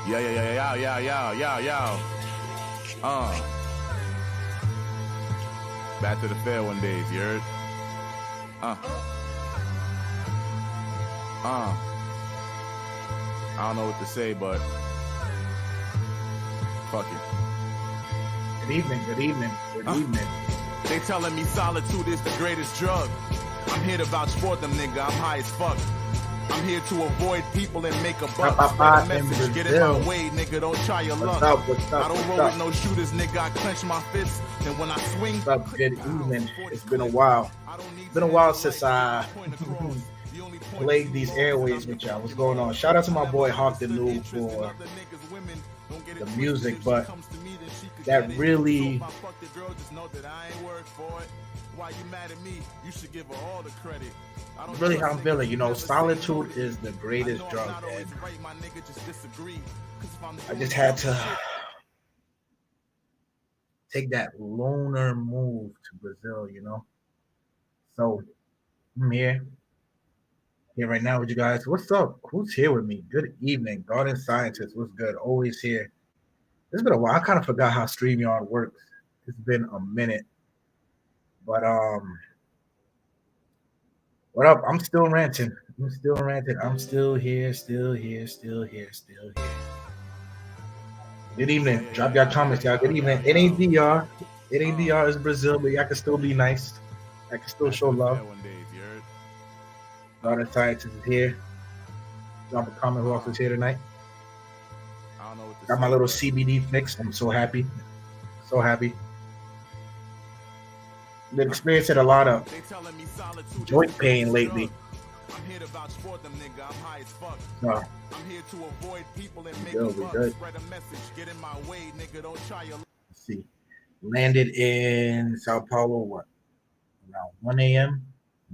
Yeah. Back to the fair one days, you heard? I don't know what to say, but fuck it. Good evening. They telling me solitude is the greatest drug. I'm here to vouch for them, nigga. I'm high as fuck. I'm here to avoid people and make a buck. Chapapa Spread a message, get in my way, nigga. Don't try your luck. I don't roll with no shooters, nigga. I clench my fists, and when I swing. What's up? Good evening. It's been a while. It's been a while since I played these airways with y'all. What's going on? Shout out to my boy Hawk the Noob for the music, but that really how I'm feeling. You know, solitude is the greatest drug, and I just had to take that loner move to Brazil, you know. So I'm here right now with you guys. What's up? Who's here with me? Good evening, Garden Scientist. What's good? Always here. It's been a while. I kind of forgot how StreamYard works. It's been a minute. But what up? I'm still ranting. I'm still here. Good evening. Drop your comments, y'all. Good evening. It ain't DR. It's Brazil, but y'all can still be nice. I can still show love. Garden Scientist is here. Drop a comment who else is here tonight. Got my little CBD fix. I'm so happy. Been experiencing a lot of joint pain lately. I'm here to vouch for them, nigga. I'm high as fuck. I'm here to avoid people and make a buck. Spread a message, get in my way, nigga. Don't try your. Let's see. Landed in Sao Paulo, around 1 a.m.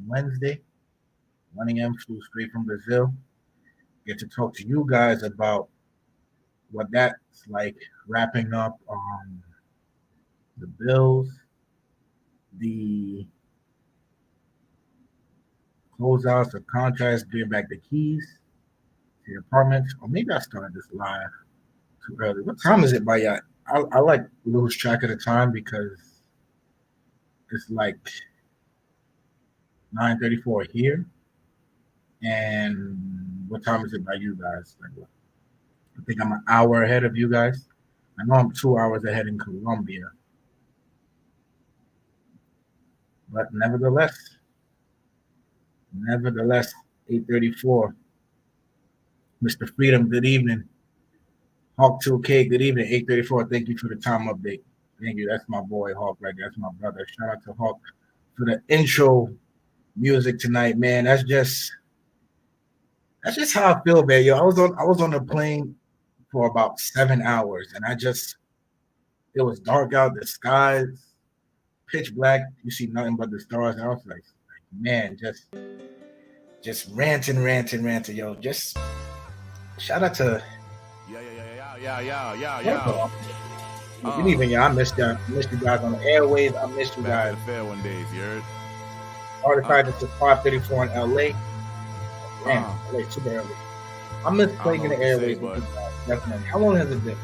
Wednesday. 1 a.m. Flew straight from Brazil. Get to talk to you guys about what that's like, wrapping up the bills, the closeouts, the contracts, giving back the keys to the apartments. Or maybe I started this live too early. What time is it by y'all? I like lose track of the time because it's like 9:34 here. And what time is it by you guys? Like what? I think I'm an hour ahead of you guys. I know I'm 2 hours ahead in Colombia. But nevertheless, 8:34. Mr. Freedom, good evening. Hawk 2K, good evening. 8:34. Thank you for the time update. Thank you. That's my boy Hawk right there. That's my brother. Shout out to Hawk for the intro music tonight, man. That's just how I feel, man. Yo, I was on the plane for about 7 hours, and it was dark out, the skies pitch black. You see nothing but the stars. I was like, man, just ranting, yo. Just shout out to Yeah. Good evening, y'all. I missed you guys on the airways. I missed you guys. Fair one days, you heard? Artifact is 5:34 in LA. Damn, LA super early. I miss playing in the airways with you guys. Definitely. How long has it been?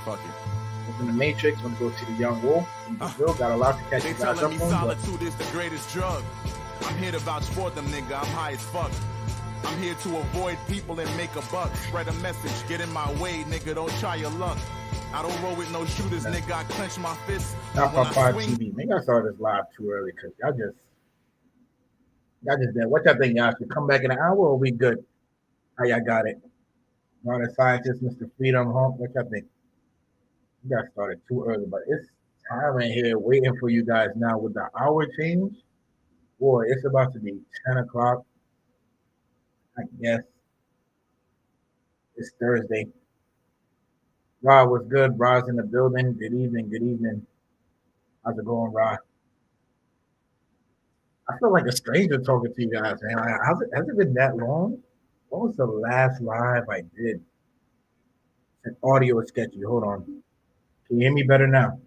Fuck it. I was in the Matrix. Went to go see the Young Wolf. Brazil got a lot to catch you guys up on. Solitude is the greatest drug. I'm here to vouch for them, nigga. I'm high as fuck. I'm here to avoid people and make a buck. Spread a message, get in my way, nigga. Don't try your luck. I don't roll with no shooters, nigga. I clench my fists. Chapapa TV. Maybe I started this live too early because y'all just there. What y'all think, y'all? Should come back in an hour or we good? How y'all got it? Garden Scientist, Mr. Freedom, Home. What y'all think? You guys started too early, but it's time in here waiting for you guys now with the hour change. Boy, it's about to be 10 o'clock. I guess it's Thursday. Rod, what's good? Rod's in the building. Good evening. How's it going, Rod? I feel like a stranger talking to you guys, man. Has it been that long? What was the last live I did? An audio is sketchy. Hold on. Can you hear me better now?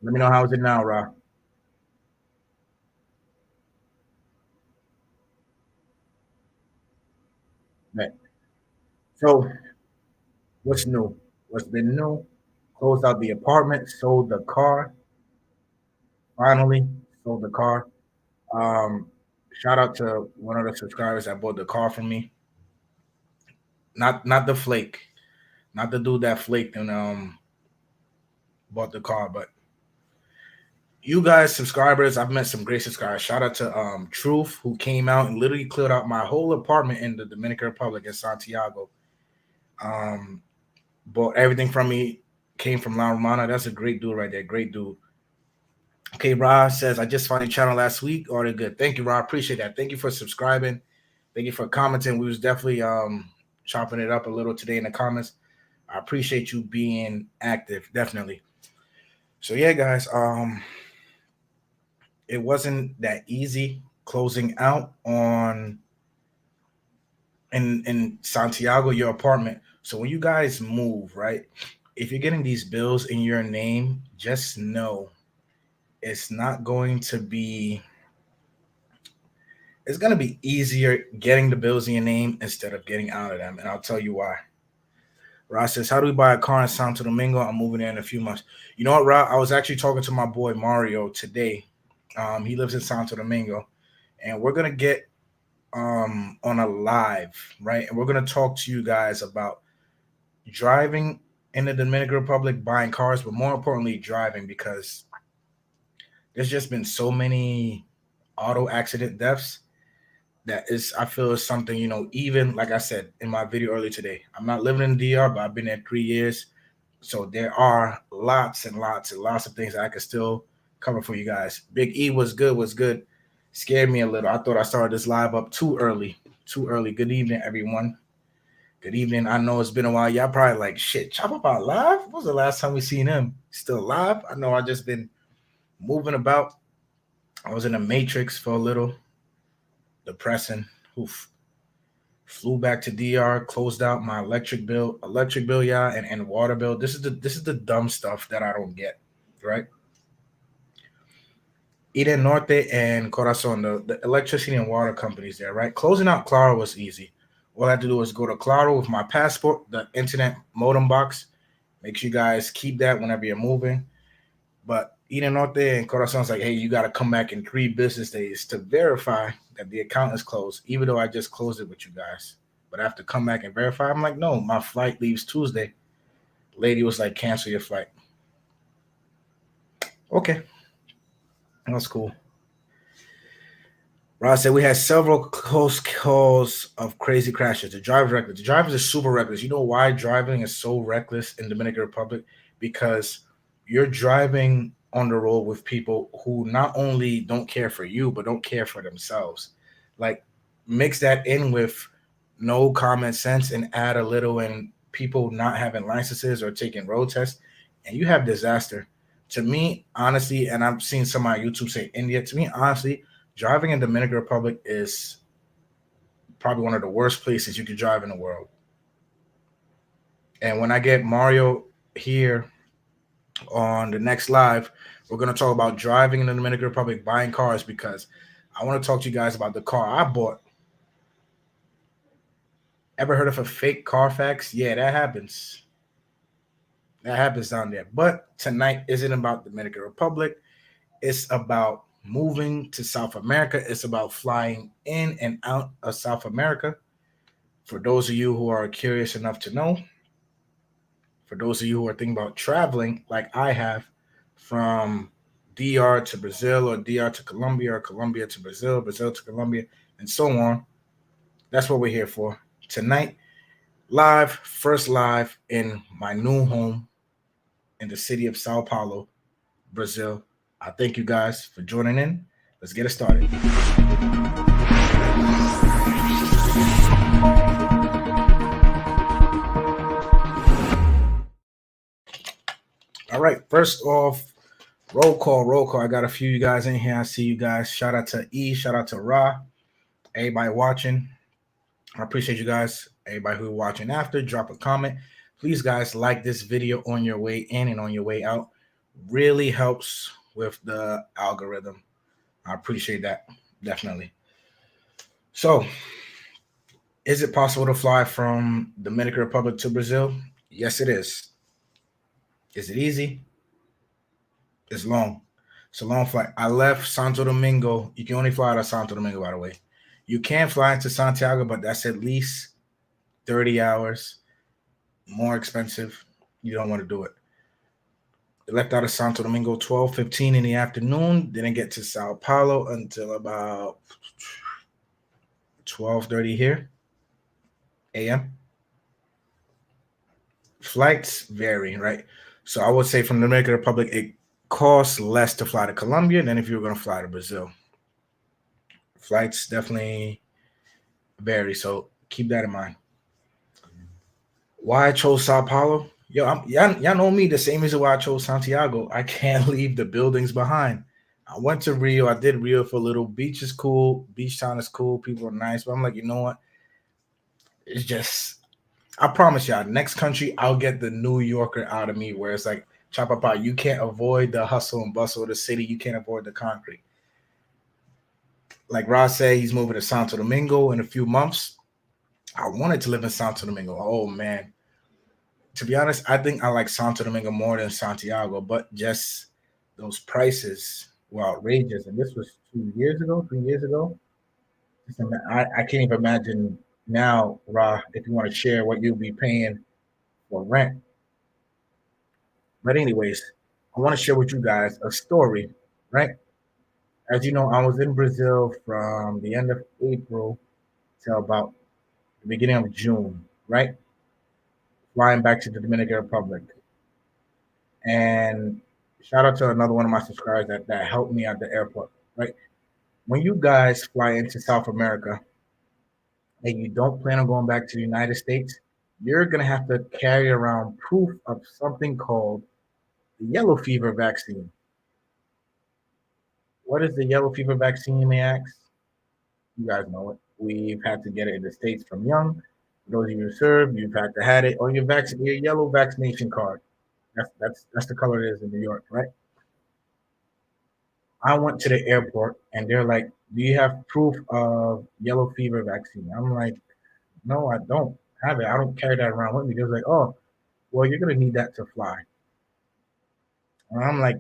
Let me know how is it now, Rod. Right. So what's new? What's been new? Closed out the apartment, sold the car. Finally, sold the car. Um, Shout out to one of the subscribers that bought the car from me. Not the flake, not the dude that flaked and bought the car, but you guys, subscribers, I've met some great subscribers. Shout out to Truth, who came out and literally cleared out my whole apartment in the Dominican Republic in Santiago. Um, Bought everything from me, came from La Romana. That's a great dude right there. Great dude. Okay, Ra says, I just found your channel last week. Already good. Thank you, Ra. Appreciate that. Thank you for subscribing. Thank you for commenting. We was definitely chopping it up a little today in the comments. I appreciate you being active, definitely. So yeah, guys, it wasn't that easy closing out on in Santiago, your apartment. So when you guys move, right? If you're getting these bills in your name, just know it's not going to be it's going to be easier getting the bills in your name instead of getting out of them. And I'll tell you why. Ross says, how do we buy a car in Santo Domingo? I'm moving there in a few months. You know what, Ross? I was actually talking to my boy Mario today. He lives in Santo Domingo. And we're going to get on a live, right? And we're going to talk to you guys about driving in the Dominican Republic, buying cars, but more importantly, driving, because there's just been so many auto accident deaths that is, I feel, is something, even like I said in my video earlier today, I'm not living in the DR, but I've been there 3 years. So there are lots and lots and lots of things that I can still cover for you guys. Big E was good. Scared me a little. I thought I started this live up too early. Good evening, everyone. Good evening. I know it's been a while. Y'all probably like, shit, Chapapa live? When was the last time we seen him? Still live? I know I just been moving about. I was in the Matrix for a little. Depressing. Oof. Flew back to DR, closed out my electric bill, yeah, and water bill. This is the dumb stuff that I don't get, right? Eden Norte and Corazon, the electricity and water companies there, right? Closing out Claro was easy. All I had to do was go to Claro with my passport, the internet modem box. Make sure you guys keep that whenever you're moving. But Eden Norte and Corazon's like, hey, you got to come back in 3 business days to verify that the account is closed, even though I just closed it with you guys. But I have to come back and verify. I'm like, no, my flight leaves Tuesday. Lady was like, cancel your flight. Okay. That's cool. Ross said we had several close calls of crazy crashes. The driver's reckless. The drivers are super reckless. You know why driving is so reckless in Dominican Republic? Because you're driving on the road with people who not only don't care for you, but don't care for themselves. Like, mix that in with no common sense and add a little in people not having licenses or taking road tests, and you have disaster. To me, honestly, and I've seen some on YouTube say India, to me, honestly, driving in Dominican Republic is probably one of the worst places you could drive in the world. And when I get Mario here on the next live, we're going to talk about driving in the Dominican Republic, buying cars, because I want to talk to you guys about the car I bought. Ever heard of a fake Carfax? Yeah, that happens. That happens down there. But tonight isn't about the Dominican Republic. It's about moving to South America. It's about flying in and out of South America. For those of you who are curious enough to know, for those of you who are thinking about traveling like I have from DR to Brazil, or DR to Colombia, or Colombia to Brazil, Brazil to Colombia, and so on, that's what we're here for. Tonight, live, first live in my new home in the city of Sao Paulo, Brazil. I thank you guys for joining in. Let's get it started. All right, first off, roll call. I got a few of you guys in here. I see you guys. Shout out to E, shout out to Ra, everybody watching. I appreciate you guys. Everybody who are watching after, drop a comment. Please, guys, like this video on your way in and on your way out. Really helps with the algorithm. I appreciate that, definitely. So Is it possible to fly from Dominican Republic to Brazil? Yes, it is. Is it easy? It's long. It's a long flight. I left Santo Domingo. You can only fly out of Santo Domingo, by the way. You can fly into Santiago, but that's at least 30 hours. More expensive. You don't want to do it. I left out of Santo Domingo 12:15 in the afternoon. Didn't get to Sao Paulo until about 12:30 here a.m. Flights vary, right? So I would say from the Dominican Republic, it costs less to fly to Colombia than if you were going to fly to Brazil. Flights definitely vary, so keep that in mind. Why I chose Sao Paulo? Yo, y'all know me. The same reason why I chose Santiago. I can't leave the buildings behind. I went to Rio. I did Rio for a little. Beach is cool. Beach town is cool. People are nice. But I'm like, you know what? It's just, I promise y'all, next country, I'll get the New Yorker out of me where it's like, Chapapa, you can't avoid the hustle and bustle of the city. You can't avoid the concrete. Like Ross said, he's moving to Santo Domingo in a few months. I wanted to live in Santo Domingo. Oh, man. To be honest, I think I like Santo Domingo more than Santiago, but just those prices were outrageous. And this was 2 years ago, 3 years ago. I can't even imagine now, Ra, if you want to share what you'll be paying for rent. But anyways, I want to share with you guys a story, right? As you know, I was in Brazil from the end of April till about the beginning of June, right? Flying back to the Dominican Republic. And shout out to another one of my subscribers that helped me at the airport, right? When you guys fly into South America and you don't plan on going back to the United States, you're going to have to carry around proof of something called the yellow fever vaccine. What is the yellow fever vaccine, you may ask? You guys know it. We've had to get it in the States from young. For those of you who serve, you've had to have it on your yellow vaccination card. That's the color it is in New York, right? I went to the airport and they're like, "Do you have proof of yellow fever vaccine?" I'm like, "No, I don't have it. I don't carry that around with me." They're like, "Oh, well, you're gonna need that to fly." And I'm like,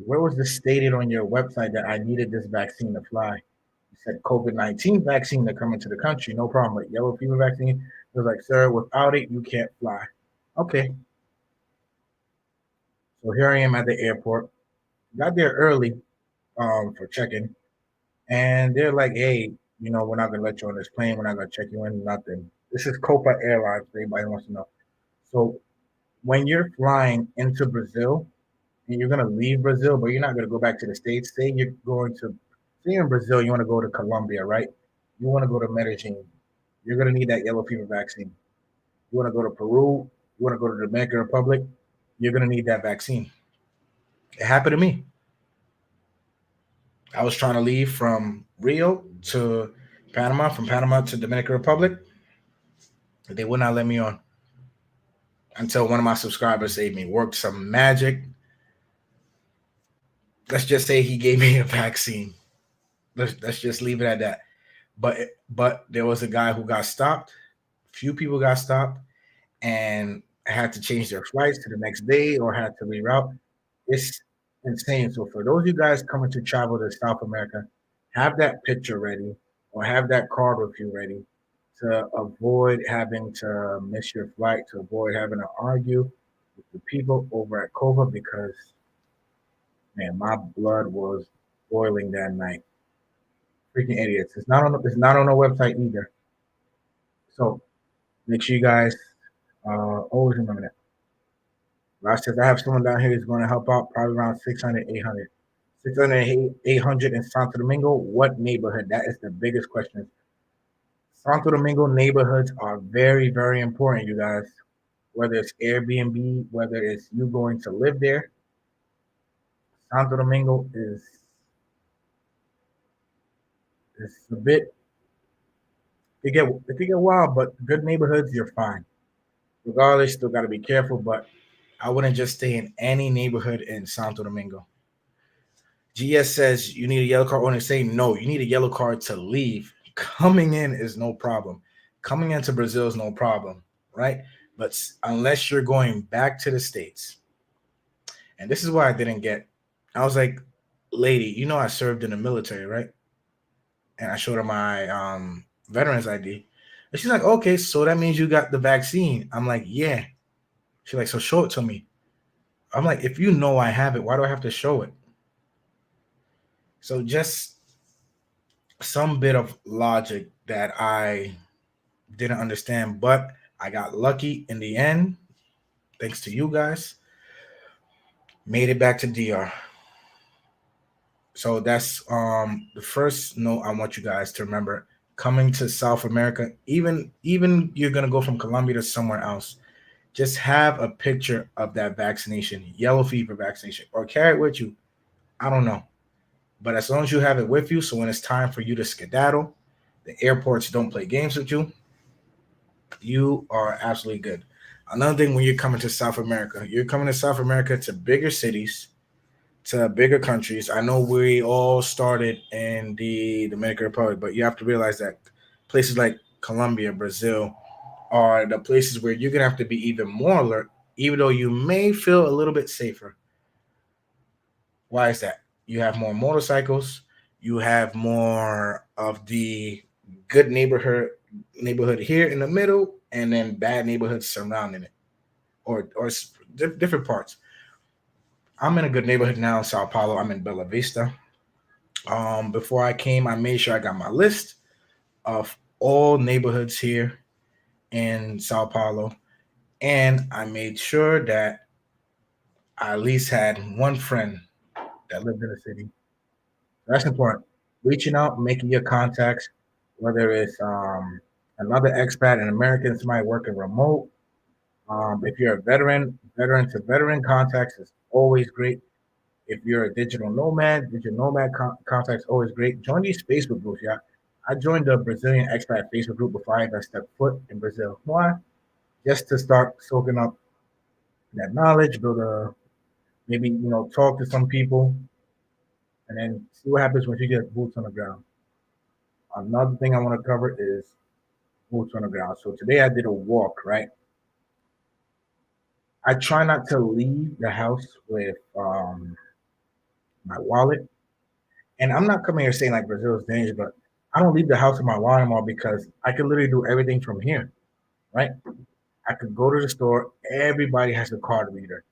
"Where was this stated on your website that I needed this vaccine to fly?" You said COVID-19 vaccine to come into the country, no problem. But yellow fever vaccine, they're like, "Sir, without it, you can't fly." Okay, so here I am at the airport. Got there early for check-in. And they're like, "Hey, we're not gonna let you on this plane. We're not gonna check you in. Nothing." This is Copa Airlines. If anybody wants to know. So when you're flying into Brazil and you're gonna leave Brazil, but you're not gonna go back to the States. Say you're in Brazil, you want to go to Colombia, right? You want to go to Medellin. You're gonna need that yellow fever vaccine. You want to go to Peru. You want to go to the Dominican Republic. You're gonna need that vaccine. It happened to me. I was trying to leave from Rio to Panama, from Panama to Dominican Republic. They would not let me on until one of my subscribers saved me. Worked some magic. Let's just say he gave me a vaccine. Let's just leave it at that. But there was a guy who got stopped. Few people got stopped and had to change their flights to the next day or had to reroute. It's insane. So for those of you guys coming to travel to South America, have that picture ready or have that card with you ready to avoid having to miss your flight, to avoid having to argue with the people over at Cova because man, my blood was boiling that night. Freaking idiots. It's not on the website either. So make sure you guys always remember that. Last says I have someone down here who's going to help out probably around 600, 800. 600, 800 in Santo Domingo. What neighborhood? That is the biggest question. Santo Domingo neighborhoods are very, very important, you guys. Whether it's Airbnb, whether it's you going to live there, Santo Domingo is a bit. It get wild, but good neighborhoods, you're fine. Regardless, still got to be careful, but I wouldn't just stay in any neighborhood in Santo Domingo. GS says you need a yellow card. I want to say no, you need a yellow card to leave. Coming in is no problem. Coming into Brazil is no problem, right? But unless you're going back to the States, and this is why I didn't get, I was like, lady, you know, I served in the military, right? And I showed her my veterans ID. And she's like, okay, so that means you got the vaccine. I'm like, yeah. She's like, so show it to me. I'm like, if you know I have it, why do I have to show it? So just some bit of logic that I didn't understand, but I got lucky in the end, thanks to you guys. Made it back to DR. So that's the first note I want you guys to remember. Coming to South America, even you're gonna go from Colombia to somewhere else, just have a picture of that vaccination, yellow fever vaccination, or carry it with you. I don't know. But as long as you have it with you, so when it's time for you to skedaddle, the airports don't play games with you, you are absolutely good. Another thing, when you're coming to South America, you're coming to South America to bigger cities, to bigger countries. I know we all started in the Dominican Republic, but you have to realize that places like Colombia, Brazil are the places where you're going to have to be even more alert, even though you may feel a little bit safer. Why is that? You have more motorcycles, you have more of the good neighborhood here in the middle, and then bad neighborhoods surrounding it, or different parts. I'm in a good neighborhood now in Sao Paulo. I'm in Bella Vista. Before I came, I made sure I got my list of all neighborhoods here in Sao Paulo, and I made sure that I at least had one friend that lived in the city. That's important. Reaching out, making your contacts, whether it's another expat, an American, somebody working remote. If you're a veteran to veteran contacts is always great. If you're a digital nomad contacts always great. Join these Facebook groups. Yeah, I joined the Brazilian expat Facebook group before I even stepped foot in Brazil. Why? Just to start soaking up that knowledge, build a maybe talk to some people, and then see what happens once you get boots on the ground. Another thing I want to cover is boots on the ground. So today I did a walk. Right, I try not to leave the house with my wallet. And I'm not coming here saying like Brazil is dangerous, but I don't leave the house with my wallet anymore because I can literally do everything from here, right? I could go to the store. Everybody has a card reader.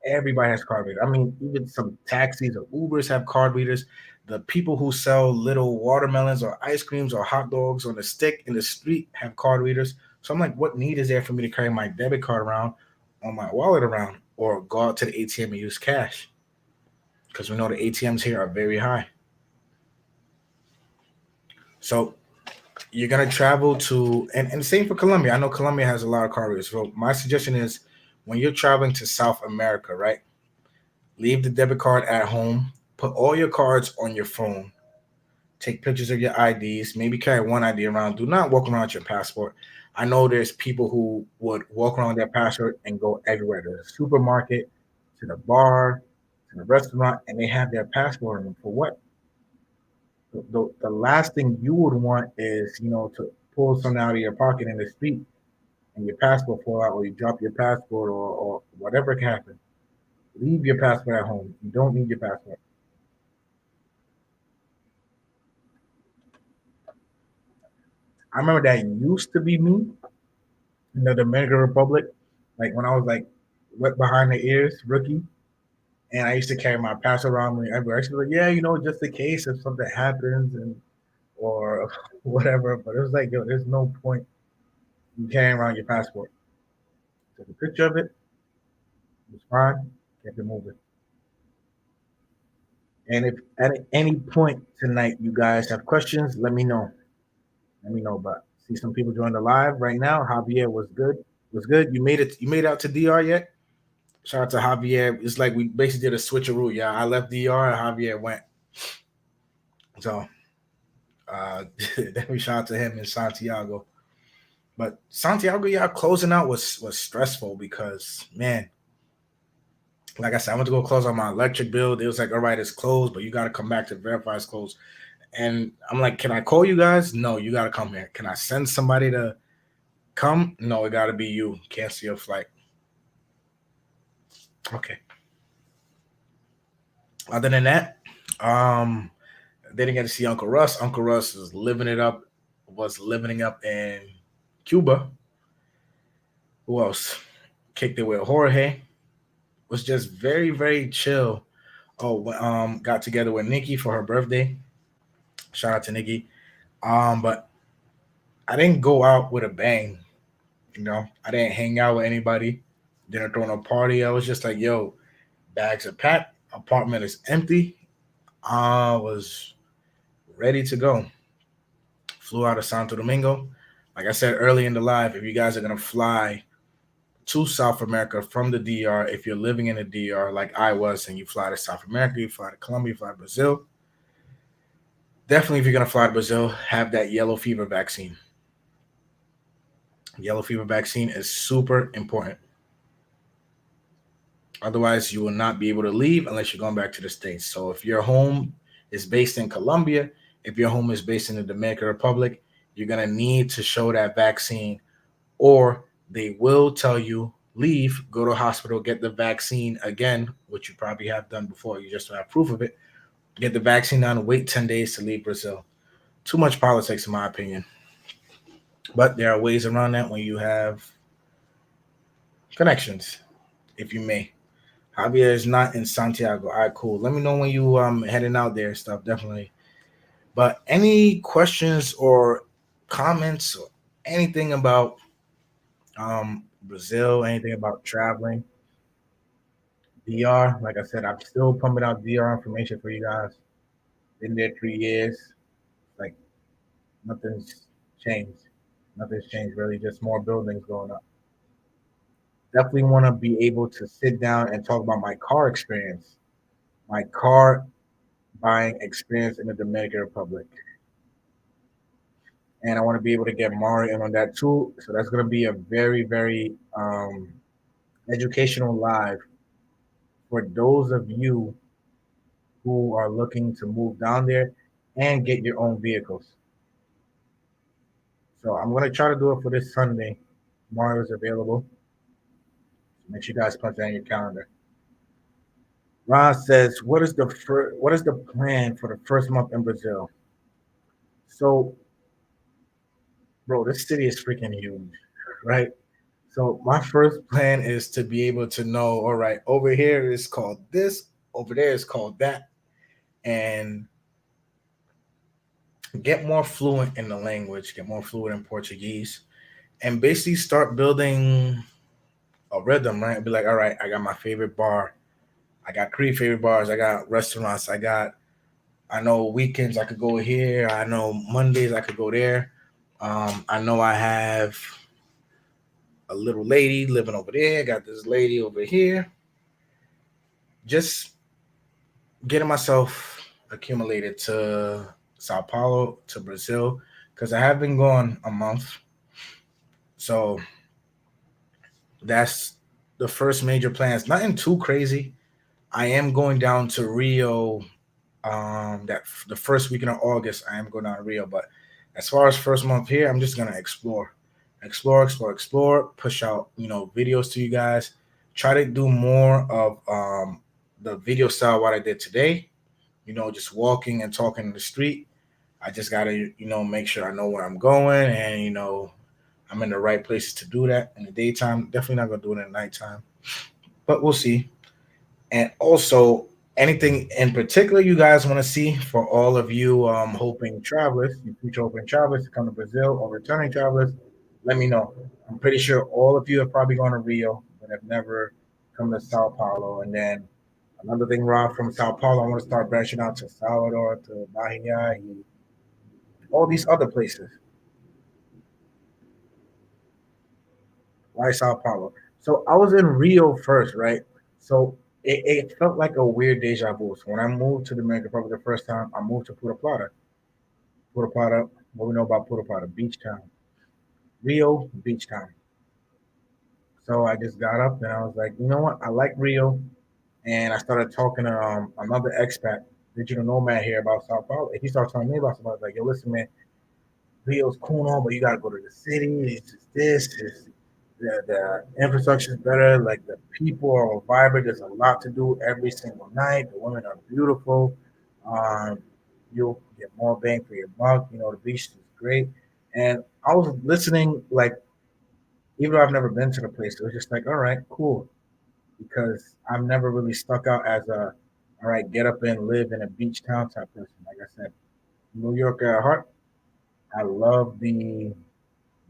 Everybody has card reader. I mean, even some taxis or Ubers have card readers. The people who sell little watermelons or ice creams or hot dogs on a stick in the street have card readers. So I'm like, what need is there for me to carry my debit card around or my wallet around or go out to the ATM and use cash? Because we know the ATMs here are very high. So you're gonna travel to and same for Colombia. I know Colombia has a lot of card readers. So my suggestion is when you're traveling to South America, right? Leave the debit card at home. Put all your cards on your phone. Take pictures of your IDs. Maybe carry one ID around. Do not walk around with your passport. I know there's people who would walk around with their passport and go everywhere to the supermarket, to the bar, to the restaurant, and they have their passport on them. For what? The last thing you would want is, to pull something out of your pocket in the street and your passport fall out, or you drop your passport, or whatever can happen. Leave your passport at home. You don't need your passport. I remember that used to be me in the Dominican Republic, like when I was like wet behind the ears, rookie, and I used to carry my passport around me everywhere. I used to be like, yeah, just in case if something happens and or whatever. But it was like, yo, there's no point in carrying around your passport. Take a picture of it. It's fine. Keep it moving. And if at any point tonight you guys have questions, let me know. Let me know. But see some people join the live right now. Javier was good. Was good. You made it. You made it out to DR yet? Shout out to Javier. It's like we basically did a switcheroo. Yeah, I left DR and Javier went. So then we shout out to him in Santiago. But Santiago, yeah, closing out was stressful because man, like I said, I went to go close on my electric bill. It was like, all right, it's closed, but you got to come back to verify it's closed. And I'm like, can I call you guys? No, you gotta come here. Can I send somebody to come? No, it gotta be you. Cancel your flight. Okay. Other than that, um, they didn't get to see Uncle Russ. Uncle Russ was living it up, was living up in Cuba. Who else? Kicked it with Jorge. Was just very, very chill. Oh, got together with Nikki for her birthday. Shout out to Nikki. But I didn't go out with a bang. I didn't hang out with anybody. Didn't throw no party. I was just like, yo, bags are packed, apartment is empty. I was ready to go. Flew out of Santo Domingo. Like I said early in the live, if you guys are gonna fly to South America from the DR, if you're living in the DR like I was, and you fly to South America, you fly to Colombia, you fly to Brazil, definitely if you're gonna fly to Brazil, have that yellow fever vaccine. Yellow fever vaccine is super important. Otherwise, you will not be able to leave unless you're going back to the States. So if your home is based in Colombia, if your home is based in the Dominican Republic, you're going to need to show that vaccine, or they will tell you leave, go to a hospital, get the vaccine again, which you probably have done before. You just don't have proof of it. Get the vaccine done, wait 10 days to leave Brazil. Too much politics, in my opinion. But there are ways around that when you have connections, if you may. Javier is not in Santiago. All right, cool. Let me know when you heading out there and stuff, definitely. But any questions or comments or anything about Brazil, anything about traveling? DR, like I said, I'm still pumping out DR information for you guys. Been there 3 years. Like nothing's changed. Nothing's changed really, just more buildings going up. Definitely want to be able to sit down and talk about my car experience. My car buying experience in the Dominican Republic. And I want to be able to get Mario in on that too. So that's going to be a very, very educational live for those of you who are looking to move down there and get your own vehicles. So I'm going to try to do it for this Sunday. Mario is available. So make sure you guys punch that in your calendar. Ron says, "What is the plan for the first month in Brazil?" So, bro, this city is freaking huge, right? So my first plan is to be able to know, all right, over here is called this, over there is called that, and get more fluent in the language, get more fluent in Portuguese, and basically start building a rhythm, right? Be like, all right, I got my favorite bar, I got 3 favorite bars, I got restaurants, I know weekends I could go here, I know Mondays I could go there. I know I have a little lady living over there, got this lady over here. Just getting myself accumulated to Sao Paulo, to Brazil, because I have been gone a month. So that's the first major plans. Nothing too crazy. I am going down to Rio. That the first weekend of August, I am going down to Rio. But as far as first month here, I'm just gonna explore. Push out videos to you guys. Try to do more of the video style what I did today. Just walking and talking in the street. I just gotta make sure I know where I'm going, and I'm in the right places to do that in the daytime. Definitely not gonna do it at nighttime, but we'll see. And also, anything in particular you guys want to see for all of you hoping travelers, you future hoping travelers to come to Brazil or returning travelers, let me know. I'm pretty sure all of you have probably gone to Rio, but have never come to Sao Paulo. And then another thing, Rob, from Sao Paulo, I want to start branching out to Salvador, to Bahia, and all these other places. Why Sao Paulo? So I was in Rio first, right? So it felt like a weird deja vu. So when I moved to the Dominican Republic the first time, I moved to Puerto Plata. Puerto Plata, what we know about Puerto Plata? Beach town. Rio, beach town. So I just got up and I was like, you know what? I like Rio. And I started talking to another expat. digital nomad here about Sao Paulo. And he started telling me about something. I was like, yo, listen, man, Rio's cool on, but you gotta go to the city. It's just this, it's the infrastructure is better. Like the people are vibrant. There's a lot to do every single night. The women are beautiful. Um, you'll get more bang for your buck. You know, the beach is great. And I was listening, like, even though I've never been to the place, it was just like, all right, cool. Because I'm never really stuck out as a, all right, get up and live in a beach town type person. Like I said, New York at heart. I love the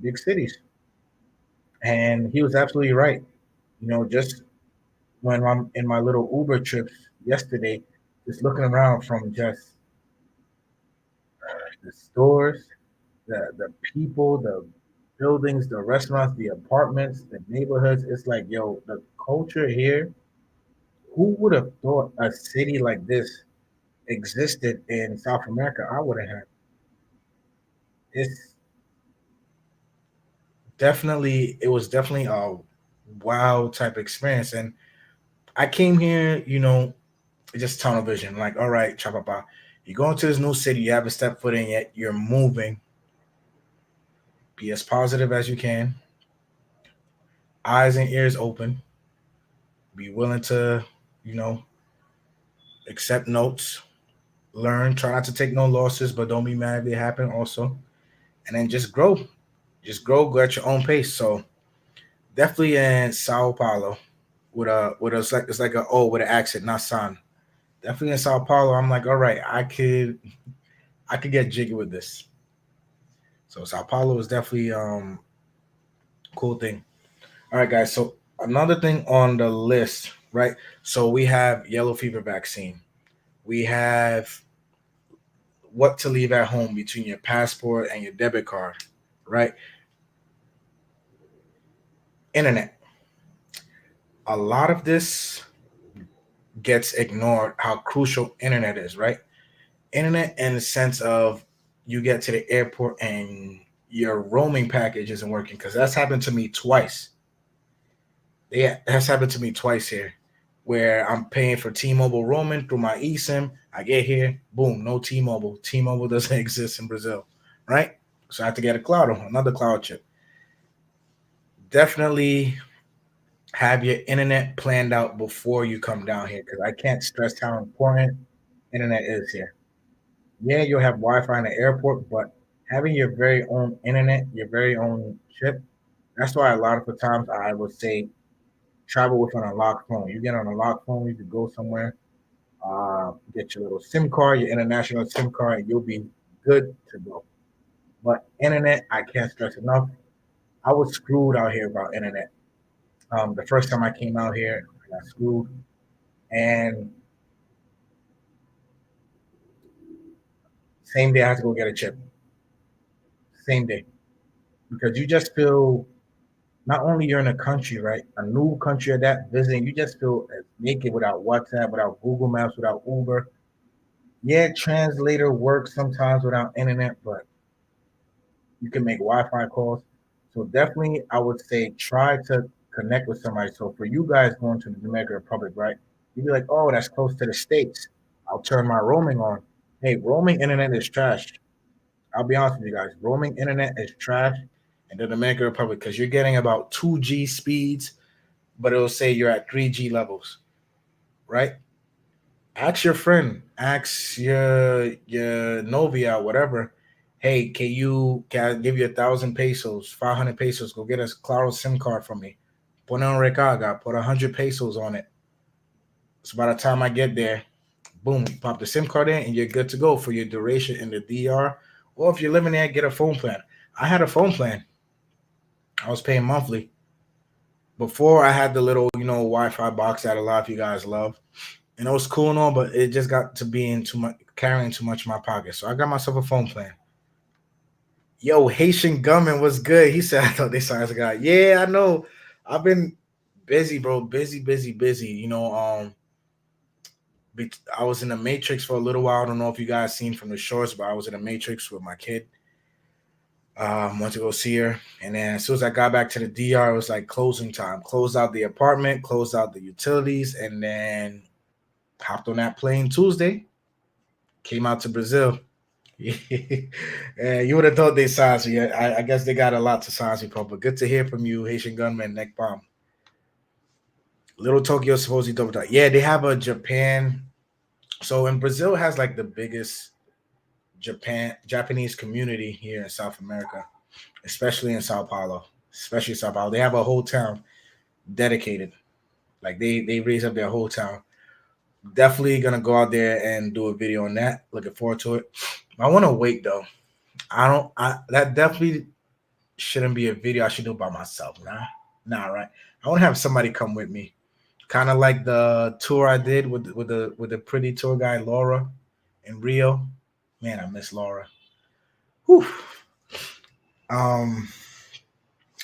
big cities. And he was absolutely right. You know, just when I'm in my little Uber trips yesterday, just looking around from just the stores, the people, the buildings, the restaurants, the apartments, the neighborhoods. It's like, yo, the culture here. Who would have thought a city like this existed in South America? I would have had. It's it was definitely a wow type experience. And I came here, you know, just tunnel vision. Like, all right, Chapapa, you go into this new city, you haven't stepped foot in yet, you're moving. Be as positive as you can, eyes and ears open. Be willing to, you know, accept notes, learn. Try not to take no losses, but don't be mad if they happen. Also, and then just grow. Just grow. Go at your own pace. So definitely in Sao Paulo with a it's like a O with an accent, not San. Definitely in Sao Paulo, I'm like, all right, I could get jiggy with this. So Sao Paulo is definitely cool thing. All right, guys. So another thing on the list, right? So we have yellow fever vaccine. We have what to leave at home between your passport and your debit card, right? Internet. A lot of this gets ignored how crucial internet is, right? Internet in the sense of you get to the airport and your roaming package isn't working because that's happened to me twice. Yeah, that's happened to me twice here, where I'm paying for T-Mobile roaming through my eSIM. I get here, boom, no T-Mobile. T-Mobile doesn't exist in Brazil, right? So I have to get a cloud, another cloud chip. Definitely have your internet planned out before you come down here because I can't stress how important internet is here. Yeah, you'll have Wi-Fi in the airport, but having your very own internet, your very own chip, that's why a lot of the times I would say travel with an unlocked phone. You get an unlocked phone, you could go somewhere, get your little SIM card, your international SIM card, and you'll be good to go. But internet, I can't stress enough. I was screwed out here about internet. The first time I came out here, I got screwed, and same day I had to go get a chip. Same day, because you just feel not only you're in a country, right, a new country at that, visiting, you just feel as naked without WhatsApp, without Google Maps, without Uber. Yeah, translator works sometimes without internet, but you can make Wi-Fi calls. So definitely, I would say try to connect with somebody. So for you guys going to the Dominican Republic, right? You'd be like, oh, that's close to the states. I'll turn my roaming on. Hey, roaming internet is trash. I'll be honest with you guys. Roaming internet is trash in the Dominican Republic because you're getting about 2G speeds, but it'll say you're at 3G levels, right? Ask your friend, ask your novia, whatever. Hey, can I give you 1,000 pesos, 500 pesos? Go get a Claro SIM card from me. Put on recarga, put 100 pesos on it. So by the time I get there, boom, you pop the SIM card in, and you're good to go for your duration in the DR. Or if you're living there, get a phone plan. I had a phone plan. I was paying monthly. Before I had the little, Wi-Fi box that a lot of you guys love. And it was cool and all, but it just got to being too much, carrying too much in my pocket. So I got myself a phone plan. Yo, Haitian Gummin was good. He said, I thought they saw as a guy. Yeah, I know. I've been busy, bro. Busy, busy, busy. I was in the Matrix for a little while. I don't know if you guys seen from the shorts, but I was in the Matrix with my kid. Went to go see her. And then as soon as I got back to the DR, it was like closing time. Closed out the apartment, closed out the utilities, and then hopped on that plane Tuesday. came out to Brazil. Yeah, you would have thought they sized me. I guess they got a lot to size me for, but good to hear from you, Haitian Gunman, Neck Bomb. Little Tokyo supposedly double time. Yeah, they have a Japan. So in Brazil has like the biggest Japanese community here in South America, especially in Sao Paulo. Especially Sao Paulo. They have a whole town dedicated. Like they raise up their whole town. Definitely gonna go out there and do a video on that. Looking forward to it. I want to wait though. I don't. I that definitely shouldn't be a video I should do by myself. Nah, right. I want to have somebody come with me. Kind of like the tour I did with the pretty tour guide Laura in Rio. Man, I miss Laura. Whew. Um,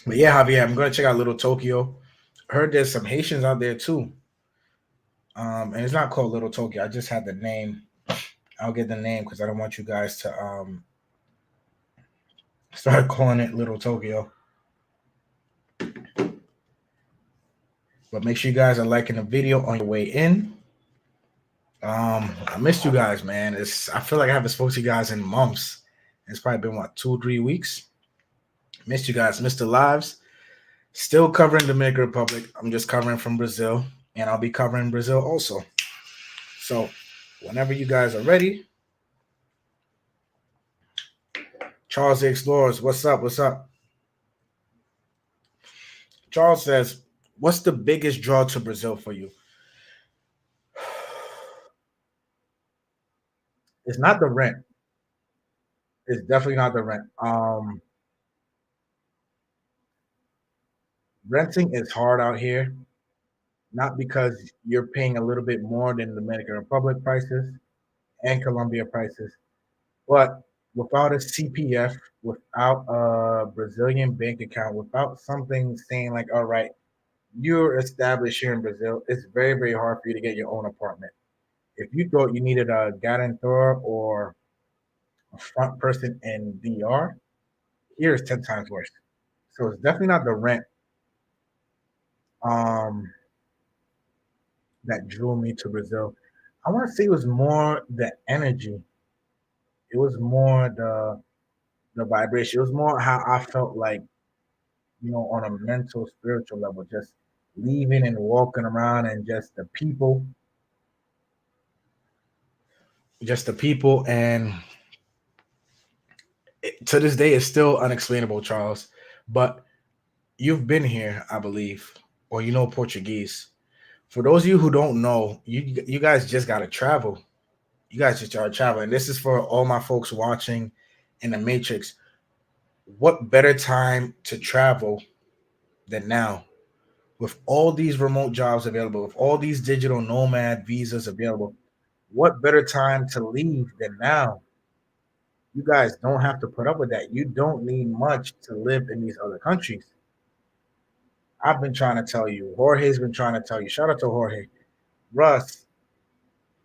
but yeah, Javier, I'm gonna check out Little Tokyo. Heard there's some Haitians out there too. And it's not called Little Tokyo. I just had the name. I'll get the name because I don't want you guys to start calling it Little Tokyo. But make sure you guys are liking the video on your way in. I missed you guys, man. I feel like I haven't spoken to you guys in months. It's probably been what 2-3 weeks. Missed you guys, missed the lives. Still covering Dominican Republic. I'm just covering from Brazil, and I'll be covering Brazil also. So whenever you guys are ready, Charles the Explorers, what's up? What's up? Charles says, what's the biggest draw to Brazil for you? It's not the rent. It's definitely not the rent. Renting is hard out here, not because you're paying a little bit more than Dominican Republic prices and Colombia prices, but without a CPF, without a Brazilian bank account, without something saying like, all right, you're established here in Brazil, it's very, very hard for you to get your own apartment. If you thought you needed a guarantor or a front person in DR, here is 10 times worse. So it's definitely not the rent um, that drew me to Brazil. I want to say it was more the energy. It was more the vibration. It was more how I felt like, on a mental, spiritual level, just leaving and walking around and just the people. And to this day, it's still unexplainable, Charles. But you've been here, I believe, or you know Portuguese. For those of you who don't know, you guys just gotta travel. You guys just gotta travel, and this is for all my folks watching in the Matrix. What better time to travel than now? With all these remote jobs available, with all these digital nomad visas available, what better time to leave than now? You guys don't have to put up with that. You don't need much to live in these other countries. I've been trying to tell you. Jorge's been trying to tell you. Shout out to Jorge. Russ,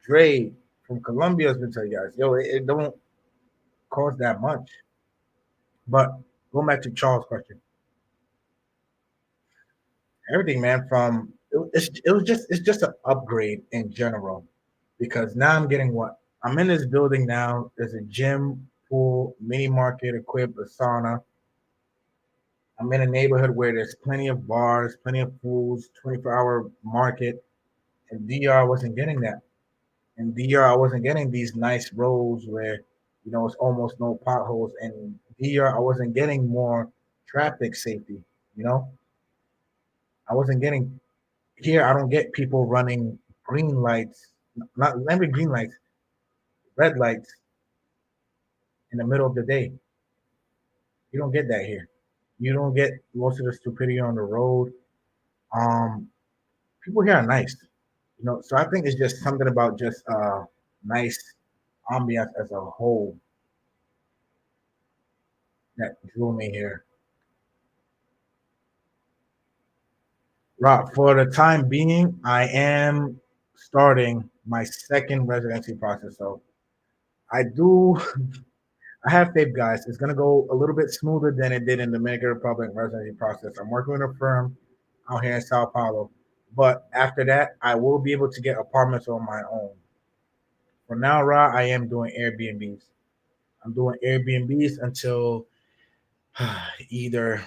Dre from Colombia has been telling you guys, yo, it don't cost that much. But going back to Charles' question, everything, man, from it's just an upgrade in general because now I'm getting what I'm in this building now. There's a gym, pool, mini market equipped, a sauna. I'm in a neighborhood where there's plenty of bars, plenty of pools, 24-hour market. And DR wasn't getting that. In DR, I wasn't getting these nice roads where it's almost no potholes. And DR, I wasn't getting more traffic safety. You know, I wasn't getting here. I don't get people running green lights, not even green lights, red lights in the middle of the day. You don't get that here. You don't get most of the stupidity on the road. Um, People here are nice, So I think it's just something about just nice ambiance as a whole that drew me here. Rob, for the time being, I am starting my second residency process. So I do, I have faith, guys. It's going to go a little bit smoother than it did in the Dominican Republic residency process. I'm working with a firm out here in Sao Paulo. But after that, I will be able to get apartments on my own. For now, Ra, I am doing Airbnbs. I'm doing Airbnbs until either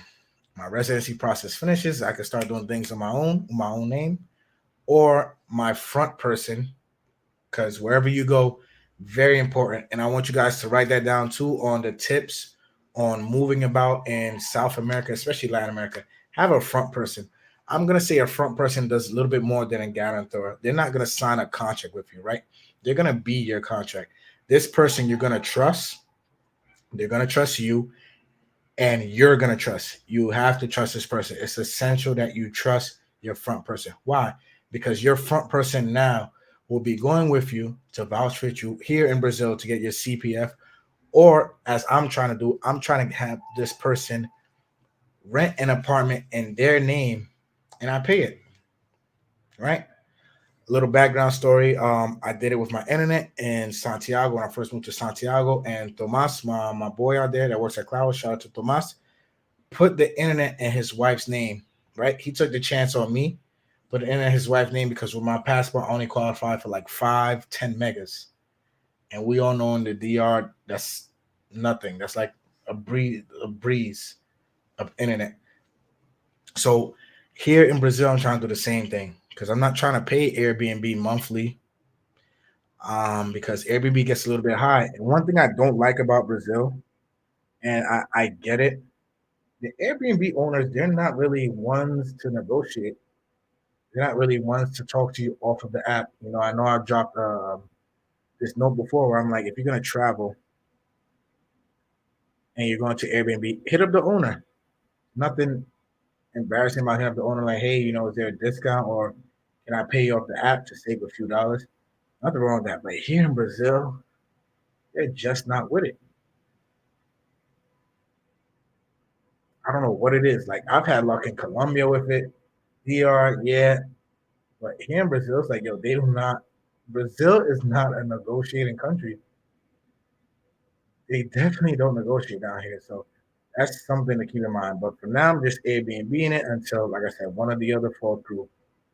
my residency process finishes, I can start doing things on my own name, or my front person, because wherever you go, very important. And I want you guys to write that down too on the tips on moving about in South America, especially Latin America. Have a front person. I'm gonna say a front person does a little bit more than a guarantor. They're not gonna sign a contract with you, right? They're gonna be your contract. This person you're gonna trust. They're gonna trust you, and you're gonna trust. You have to trust this person. It's essential that you trust your front person. Why? Because your front person now will be going with you to vouch for you here in Brazil to get your CPF, or as I'm trying to do, I'm trying to have this person rent an apartment in their name, and I pay it. Right? A little background story. I did it with my internet in Santiago when I first moved to Santiago, and Tomas, my boy out there that works at Cloud, shout out to Tomas, put the internet in his wife's name, right? He took the chance on me, put the internet in his wife's name because with my passport, I only qualified for like 5-10 megas. And we all know in the DR, that's nothing. That's like a breeze of internet. So here in Brazil, I'm trying to do the same thing because I'm not trying to pay Airbnb monthly because Airbnb gets a little bit high. And one thing I don't like about Brazil, and I get it, the Airbnb owners, they're not really ones to negotiate. They're not really ones to talk to you off of the app. I know I've dropped this note before where I'm like, if you're gonna travel and you're going to Airbnb, hit up the owner. Nothing embarrassing about hitting up the owner like, hey, is there a discount or can I pay you off the app to save a few dollars? Nothing wrong with that. But here in Brazil, they're just not with it. I don't know what it is. Like I've had luck in Colombia with it. DR, yeah, but here in Brazil, it's like, yo, they do not. Brazil is not a negotiating country. They definitely don't negotiate down here. So that's something to keep in mind. But for now, I'm just Airbnb in it until, like I said, one or the other fall through.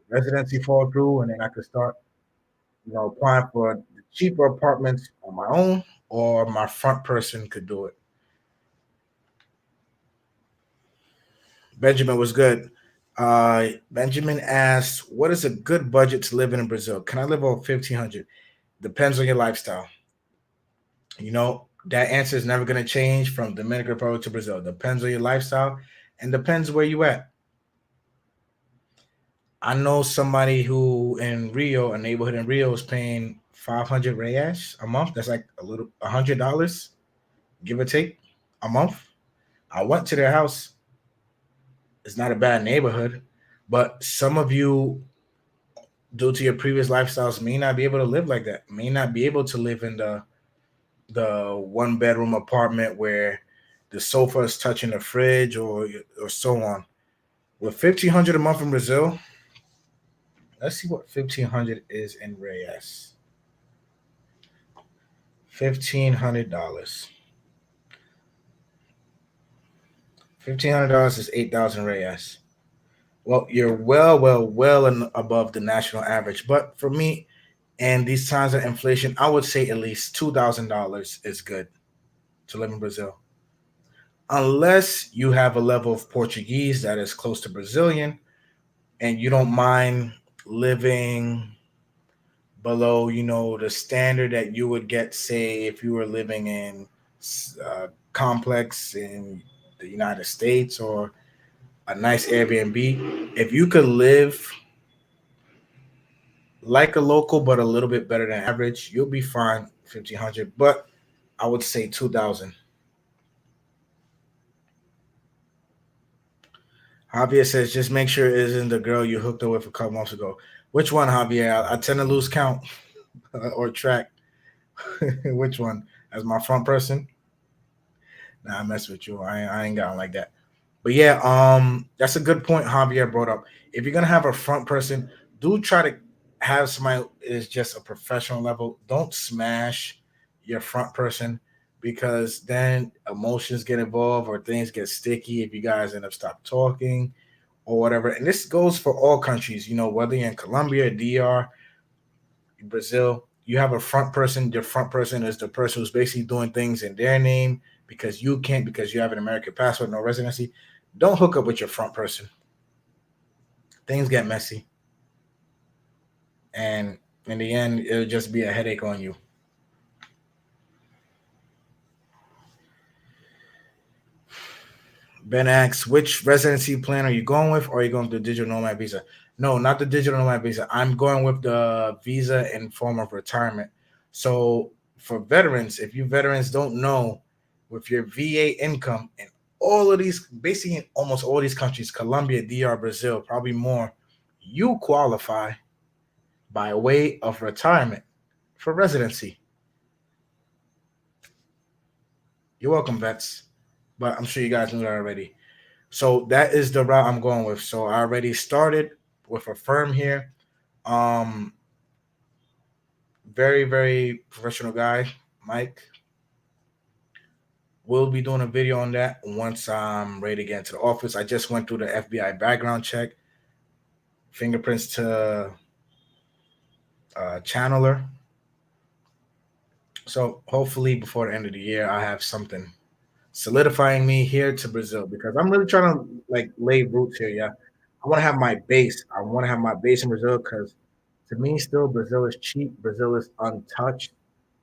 Residency fall through, and then I could start, applying for cheaper apartments on my own, or my front person could do it. Benjamin was good. Benjamin asked, "What is a good budget to live in Brazil? Can I live on 1,500? Depends on your lifestyle. That answer is never going to change from Dominican Republic to Brazil. Depends on your lifestyle and depends where you at. I know somebody who in Rio, a neighborhood in Rio, is paying 500 reais a month. That's like $100, give or take, a month. I went to their house. It's not a bad neighborhood, but some of you, due to your previous lifestyles, may not be able to live like that. May not be able to live in the one bedroom apartment where the sofa is touching the fridge or so on. With 1,500 a month in Brazil, let's see what 1,500 is in reais. $1,500. $1,500 is 8,000 reais. Well, you're well and above the national average. But for me, and these times of inflation, I would say at least $2,000 is good to live in Brazil. Unless you have a level of Portuguese that is close to Brazilian and you don't mind living below, the standard that you would get, say, if you were living in complex in the United States or a nice Airbnb. If you could live like a local but a little bit better than average, you'll be fine. 1,500, but I would say 2,000. Javier says, just make sure it isn't the girl you hooked up with a couple months ago. Which one, Javier? I tend to lose count or track. Which one? As my front person? Nah, I mess with you. I ain't got one like that. But yeah, that's a good point Javier brought up. If you're gonna have a front person, do try to have somebody who is just a professional level. Don't smash your front person because then emotions get involved or things get sticky if you guys end up stop talking or whatever. And this goes for all countries, whether you're in Colombia, DR, Brazil, you have a front person. Your front person is the person who's basically doing things in their name because you can't, because you have an American passport, no residency. Don't hook up with your front person. Things get messy, and in the end, it'll just be a headache on you. Ben asks, which residency plan are you going with, or are you going with the digital nomad visa? No, not the digital nomad visa. I'm going with the visa in form of retirement. So for veterans, if you veterans don't know, with your VA income in all of these, basically in almost all these countries, Colombia, DR, Brazil, probably more, you qualify by way of retirement for residency. You're welcome, vets. But I'm sure you guys knew that already. So that is the route I'm going with. So I already started with a firm here. Um, very, very professional guy, Mike. We'll be doing a video on that once I'm ready to get into the office. I just went through the FBI background check, fingerprints to channeler. So hopefully before the end of the year, I have something solidifying me here to Brazil, because I'm really trying to like lay roots here. Yeah, I want to have my base. I want to have my base in Brazil because to me, still Brazil is cheap. Brazil is untouched.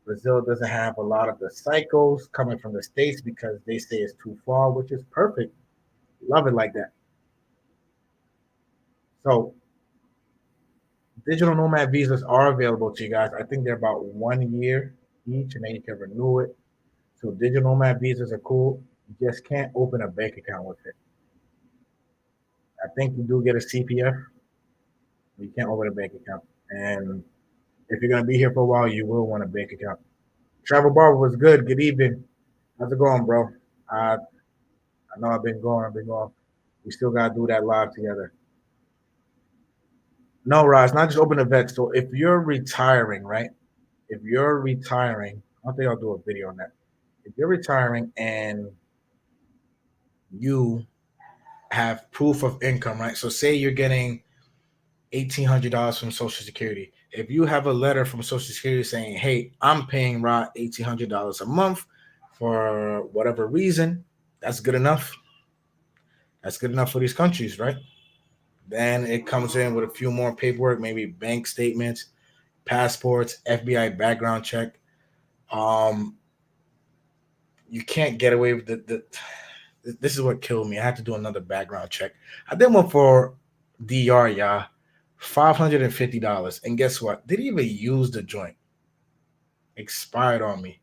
Brazil doesn't have a lot of the cycles coming from the states because they say it's too far, which is perfect. Love it like that. So digital nomad visas are available to you guys. I think they're about 1 year each, and then you can renew it. So digital nomad visas are cool. You just can't open a bank account with it. I think you do get a CPF. You can't open a bank account. And if you're gonna be here for a while, you will want a bank account. Travel Barber was good. Good evening. How's it going, bro? I know I've been going. I've been going. We still gotta do that live together. No, Roz, not just open a vet. So if you're retiring, right? If you're retiring, I don't think I'll do a video on that. If you're retiring and you have proof of income, right? So say you're getting $1,800 from Social Security. If you have a letter from Social Security saying, "Hey, I'm paying Rod $1,800 a month for whatever reason," that's good enough. That's good enough for these countries, right? Then it comes in with a few more paperwork, maybe bank statements, passports, FBI background check. Um, you can't get away with the. This is what killed me. I had to do another background check. I did one for DR, y'all. $550. And guess what? Didn't even use the joint. Expired on me.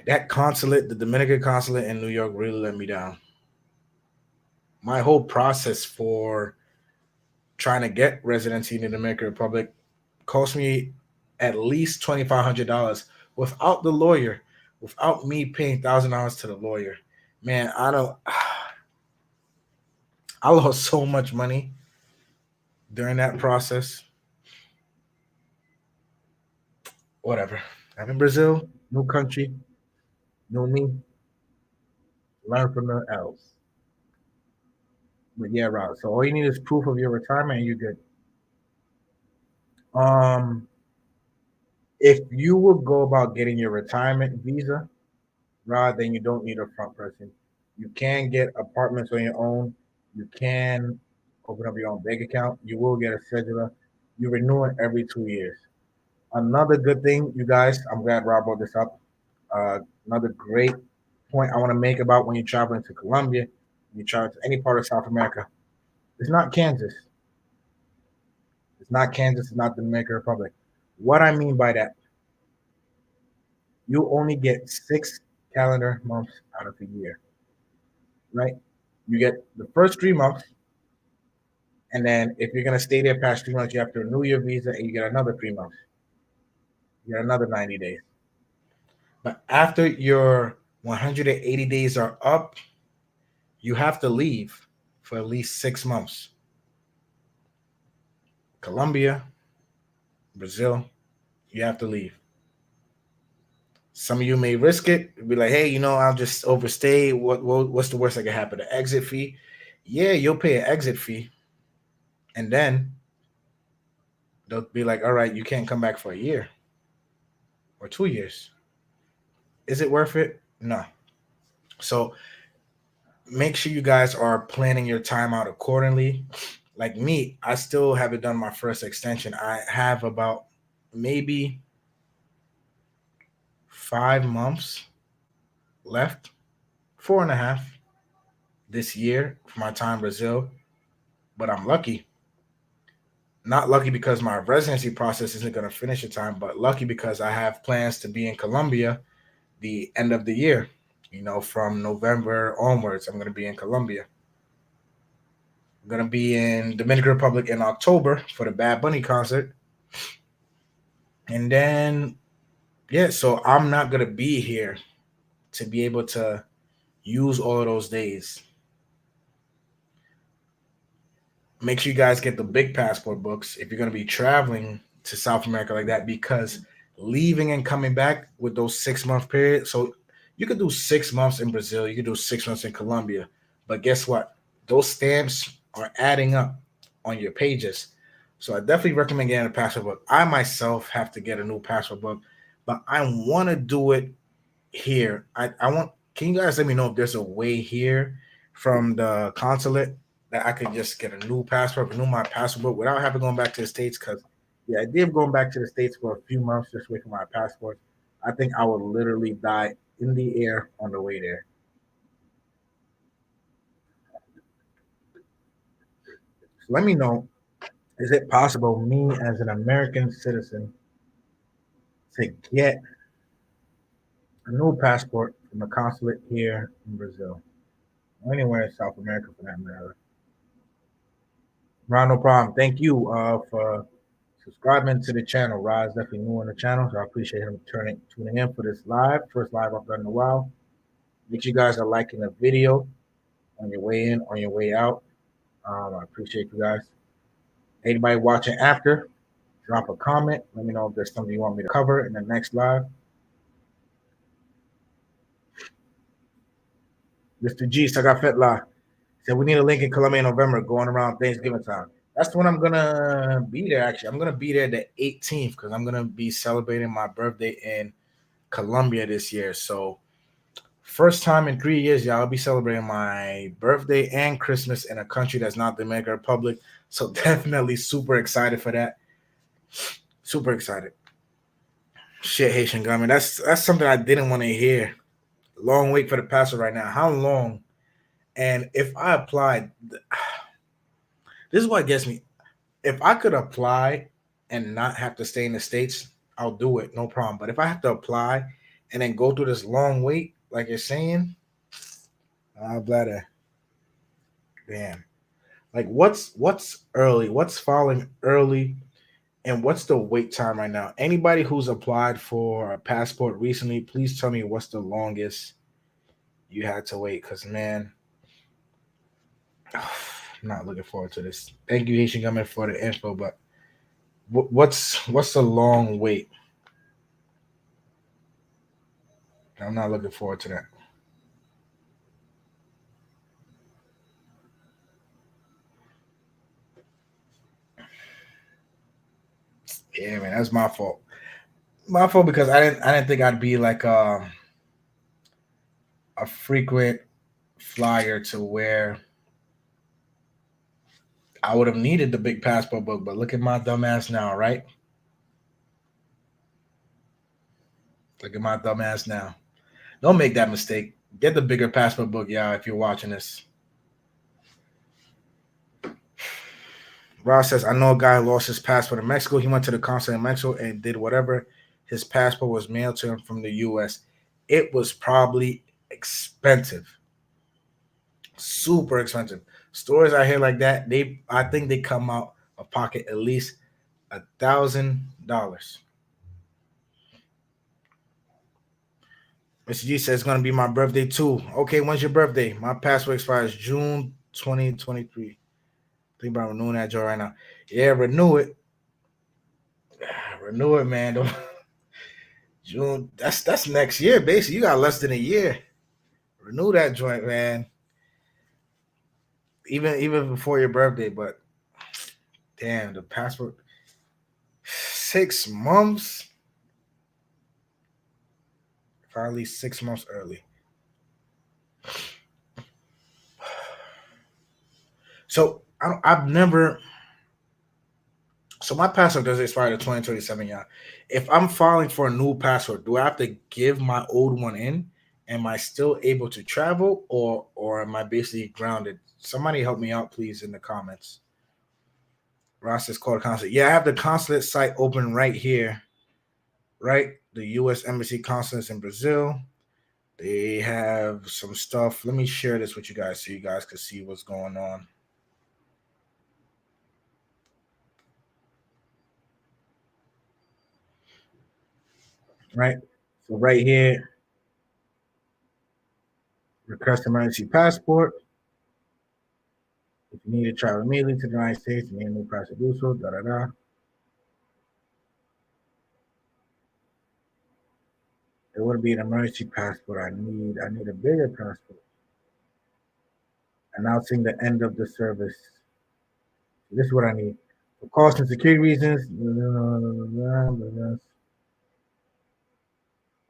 That consulate, the Dominican consulate in New York, really let me down. My whole process for trying to get residency in the Dominican Republic cost me at least $2,500 without the lawyer, without me paying $1,000 to the lawyer. Man, I lost so much money during that process. Whatever. I'm in Brazil, new country, new me. Learn from the L's. But yeah, Rob. So all you need is proof of your retirement, and you're good. Um, if you would go about getting your retirement visa, Rod, then you don't need a front person. You can get apartments on your own. You can open up your own bank account. You will get a scheduler. You renew it every 2 years. Another good thing, you guys, I'm glad Rob brought this up. Another great point I want to make about when you're traveling to Colombia, when you travel to any part of South America, it's not Kansas. It's not Kansas. It's not the Dominican Republic. What I mean by that, you only get 6 calendar months out of the year, right? You get the first 3 months, and then if you're gonna stay there past 3 months, you have to renew your visa, and you get another 3 months. You get another 90 days. But after your 180 days are up, you have to leave for at least 6 months. Colombia, Brazil, you have to leave. Some of you may risk it, be like, "Hey, I'll just overstay. What's the worst that can happen? An exit fee?" Yeah, you'll pay an exit fee, and then They'll be like, all right, you can't come back for a year or 2 years. Is it worth it? No. So make sure you guys are planning your time out accordingly. Like me, I still haven't done my first extension. I have about maybe 5 months left, 4.5 this year for my time in Brazil. But I'm lucky. Not lucky because my residency process isn't going to finish in time, but lucky because I have plans to be in Colombia the end of the year. From November onwards, I'm going to be in Colombia. I'm going to be in Dominican Republic in October for the Bad Bunny concert. And then, yeah, so I'm not going to be here to be able to use all of those days. Make sure you guys get the big passport books if you're going to be traveling to South America like that, because leaving and coming back with those 6 month periods. So you could do 6 months in Brazil, you could do 6 months in Colombia, but guess what? Those stamps are adding up on your pages. So I definitely recommend getting a passport book. I myself have to get a new passport book, but I want to do it here. I want. Can you guys let me know if there's a way here from the consulate that I could just get a new passport, renew my passport without having going back to the States? Because the idea of going back to the States for a few months just wait for my passport, I think I would literally die in the air on the way there. So let me know, is it possible me as an American citizen to get a new passport from the consulate here in Brazil? Or anywhere in South America for that matter. Ron, no problem. Thank you for subscribing to the channel. Rod's definitely new on the channel, so I appreciate him tuning in for this first live I've done in a while. Make sure you guys are liking the video on your way in, on your way out. I appreciate you guys. Anybody watching after, drop a comment. Let me know if there's something you want me to cover in the next live. Mr. G, Sagafetla said we need a link in Colombia in November going around Thanksgiving time. That's when I'm gonna be there. Actually, I'm gonna be there the 18th because I'm gonna be celebrating my birthday in Colombia this year. So first time in 3 years, y'all, I'll be celebrating my birthday and Christmas in a country that's not the Dominican Republic. So definitely super excited for that. Super excited. Shit, Haitian government. That's something I didn't want to hear. Long wait for the passport right now. How long? And if I applied, this is what gets me. If I could apply and not have to stay in the States, I'll do it, no problem. But if I have to apply and then go through this long wait, like you're saying, I'll bladder. Damn. Like what's early? What's falling early? And what's the wait time right now? Anybody who's applied for a passport recently, please tell me what's the longest you had to wait. Because man, I'm not looking forward to this. Thank you, Haitian government, for the info. But what's the long wait? I'm not looking forward to that. Yeah, man, that's my fault. My fault because I didn't think I'd be like a frequent flyer to where I would have needed the big passport book. But look at my dumbass now, right? Look at my dumbass now. Don't make that mistake. Get the bigger passport book, y'all, if you're watching this. Ross says, I know a guy who lost his passport in Mexico. He went to the consulate in Mexico and did whatever. His passport was mailed to him from the U.S. It was probably expensive. Super expensive. Stories I hear like that, I think they come out of pocket at least $1,000. Mr. G says it's gonna be my birthday too. Okay, when's your birthday? My passport expires June 2023. Think about renewing that joy right now. Yeah, renew it. Renew it, man. June. That's next year, basically. You got less than a year. Renew that joint, man. Even before your birthday, but damn, the passport. 6 months. Probably 6 months early. So I've never. So my passport doesn't expire to 2027, y'all. If I'm filing for a new passport, do I have to give my old one in? Am I still able to travel, or am I basically grounded? Somebody help me out, please, in the comments. Ross is called consulate. Yeah, I have the consulate site open right here. Right, the U.S. Embassy consulates in Brazil. They have some stuff. Let me share this with you guys so you guys can see what's going on. Right, so right here, request emergency passport. If you need to travel immediately to the United States, you need a new passport to do so. Da da da. It would be an emergency passport. I need a bigger passport. Announcing the end of the service. This is what I need. For cost and security reasons,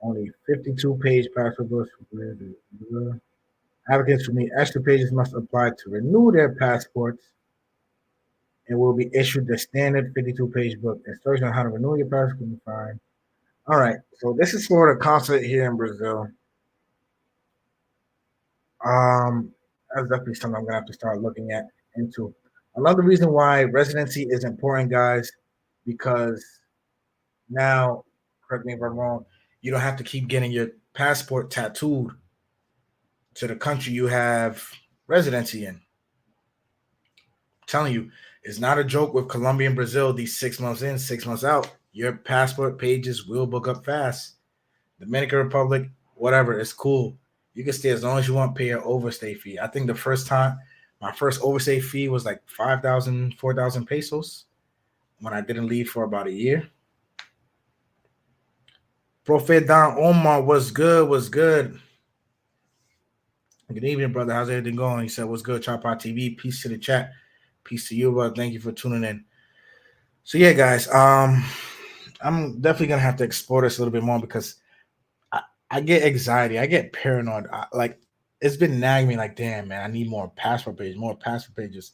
only 52-page passport. Applicants who need extra pages must apply to renew their passports and will be issued the standard 52-page book. Instructions on how to renew your passport can be found. All right, so this is for the consulate here in Brazil. That's definitely something I'm gonna have to start looking at into. Another reason why residency is important, guys, because now, correct me if I'm wrong, you don't have to keep getting your passport tattooed to the country you have residency in. I'm telling you, it's not a joke with Colombia and Brazil. These 6 months in, 6 months out, your passport pages will book up fast. Dominican Republic, whatever, it's cool. You can stay as long as you want, pay your overstay fee. I think the first time, my first overstay fee was like 5,000, 4,000 pesos when I didn't leave for about a year. Prophet Don Omar, what's good? What's good? Good evening, brother. How's everything going? He said, what's good, Chapapa TV? Peace to the chat. Peace to you, brother. Thank you for tuning in. So yeah, guys, I'm definitely gonna have to explore this a little bit more because I get anxiety. I get paranoid. Like it's been nagging me. Like, damn, man, I need more passport pages, more passport pages.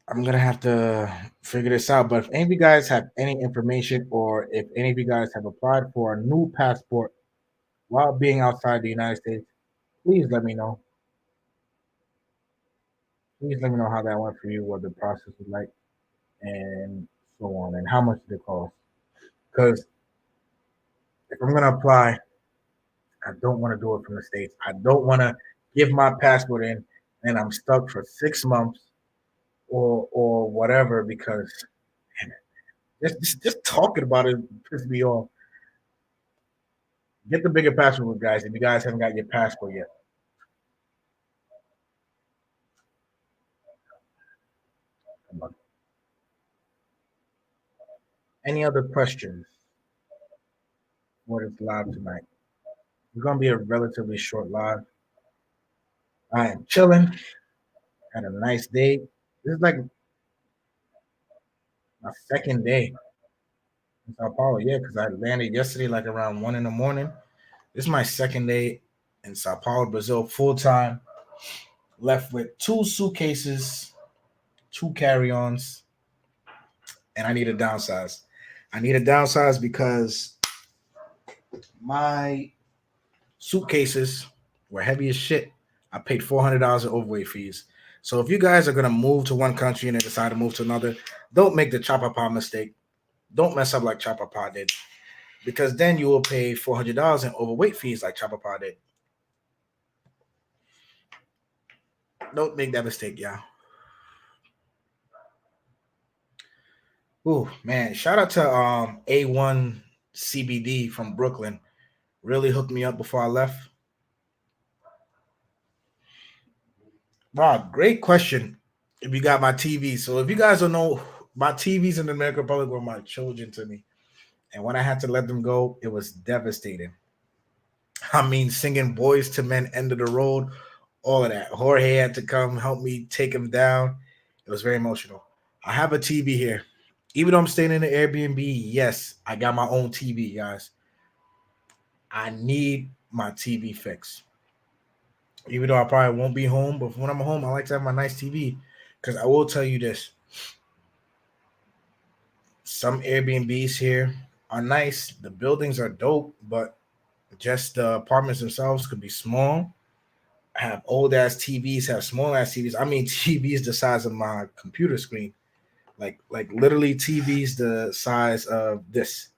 I'm gonna have to figure this out. But if any of you guys have any information, or if any of you guys have applied for a new passport while being outside the United States, please let me know. Please let me know how that went for you, what the process was like, and so on, and how much did it cost. Because if I'm gonna apply, I don't want to do it from the States. I don't want to give my passport in and I'm stuck for 6 months or whatever because just talking about it pisses me off. Get the bigger passport, guys, if you guys haven't got your passport yet. Any other questions? What is live tonight? It's gonna be a relatively short live. I am chilling. Had a nice day. This is like my second day in Sao Paulo. Yeah, because I landed yesterday like around 1 in the morning. This is my second day in Sao Paulo, Brazil, full time. Left with 2 suitcases, 2 carry-ons, and I need a downsize. I need a downsize because my suitcases were heavy as shit. I paid $400 in overweight fees. So if you guys are gonna move to one country and then decide to move to another, don't make the Chapapa mistake. Don't mess up like Chapapa did, because then you will pay $400 in overweight fees like Chapapa did. Don't make that mistake, y'all. Ooh, man. Shout out to A1 CBD from Brooklyn. Really hooked me up before I left. Wow, great question. If you got my TV. So if you guys don't know, my TVs in the Dominican Republic were my children to me. And when I had to let them go, it was devastating. I mean, singing Boys to Men, End of the Road, all of that. Jorge had to come help me take him down. It was very emotional. I have a TV here. Even though I'm staying in the Airbnb, yes, I got my own TV, guys. I need my TV fixed. Even though I probably won't be home, but when I'm home, I like to have my nice TV. Because I will tell you this: some Airbnbs here are nice. The buildings are dope, but just the apartments themselves could be small. Have old ass TVs, have small ass TVs. I mean, TVs the size of my computer screen, like literally TVs the size of this.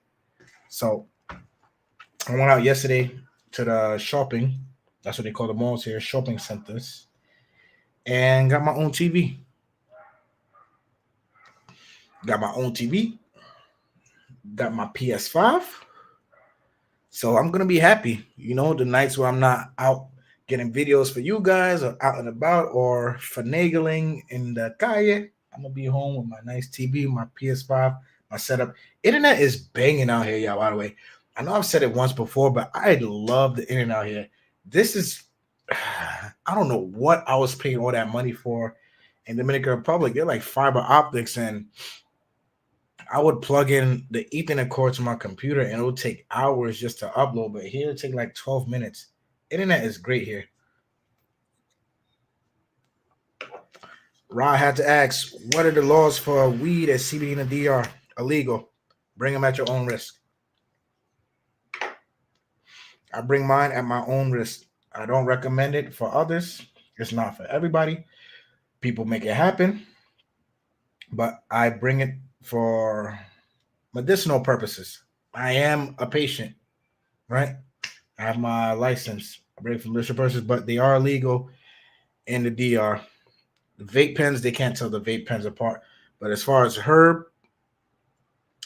So I went out yesterday to the shopping. That's what they call the malls here, shopping centers, and got my own TV. Got my own TV. Got my PS5. So I'm gonna be happy. You know, the nights where I'm not out getting videos for you guys or out and about or finagling in the calle, I'm gonna be home with my nice TV, my PS5, my setup. Internet is banging out here, y'all. By the way, I know I've said it once before, but I love the internet out here. This is, I don't know what I was paying all that money for in Dominican Republic. They're like fiber optics, and I would plug in the Ethernet cord to my computer and it would take hours just to upload. But here it take like 12 minutes. Internet is great here. Rod had to ask, what are the laws for weed at CBD in the DR? Illegal. Bring them at your own risk. I bring mine at my own risk. I don't recommend it for others. It's not for everybody. People make it happen, but I bring it for medicinal purposes. I am a patient, right? I have my license. I bring it for medicinal purposes, but they are illegal in the DR. The vape pens, they can't tell the vape pens apart. But as far as herb,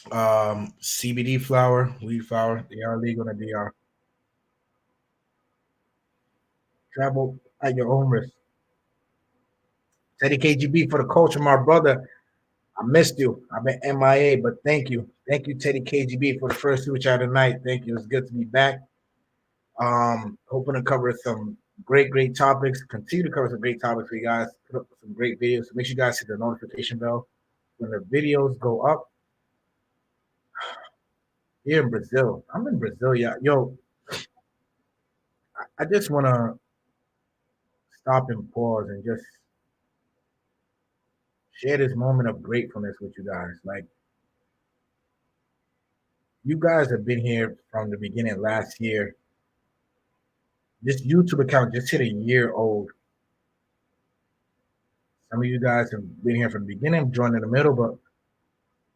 CBD flower, weed flower, they are legal in the DR. Travel at your own risk. Teddy KGB for the culture, my brother. I missed you. I've been MIA, but thank you. Thank you, Teddy KGB, for the first switch out of the night. Thank you. It's good to be back. Hoping to cover some great topics. Continue to cover some great topics for you guys. Put up some great videos. So make sure you guys hit the notification bell when the videos go up. Here in Brazil, I'm in Brazil, yeah. Yo, I just want to stop and pause and just share this moment of gratefulness with you guys. Like, you guys have been here from the beginning last year. This YouTube account just hit a year old. Some of you guys have been here from the beginning, joined in the middle, but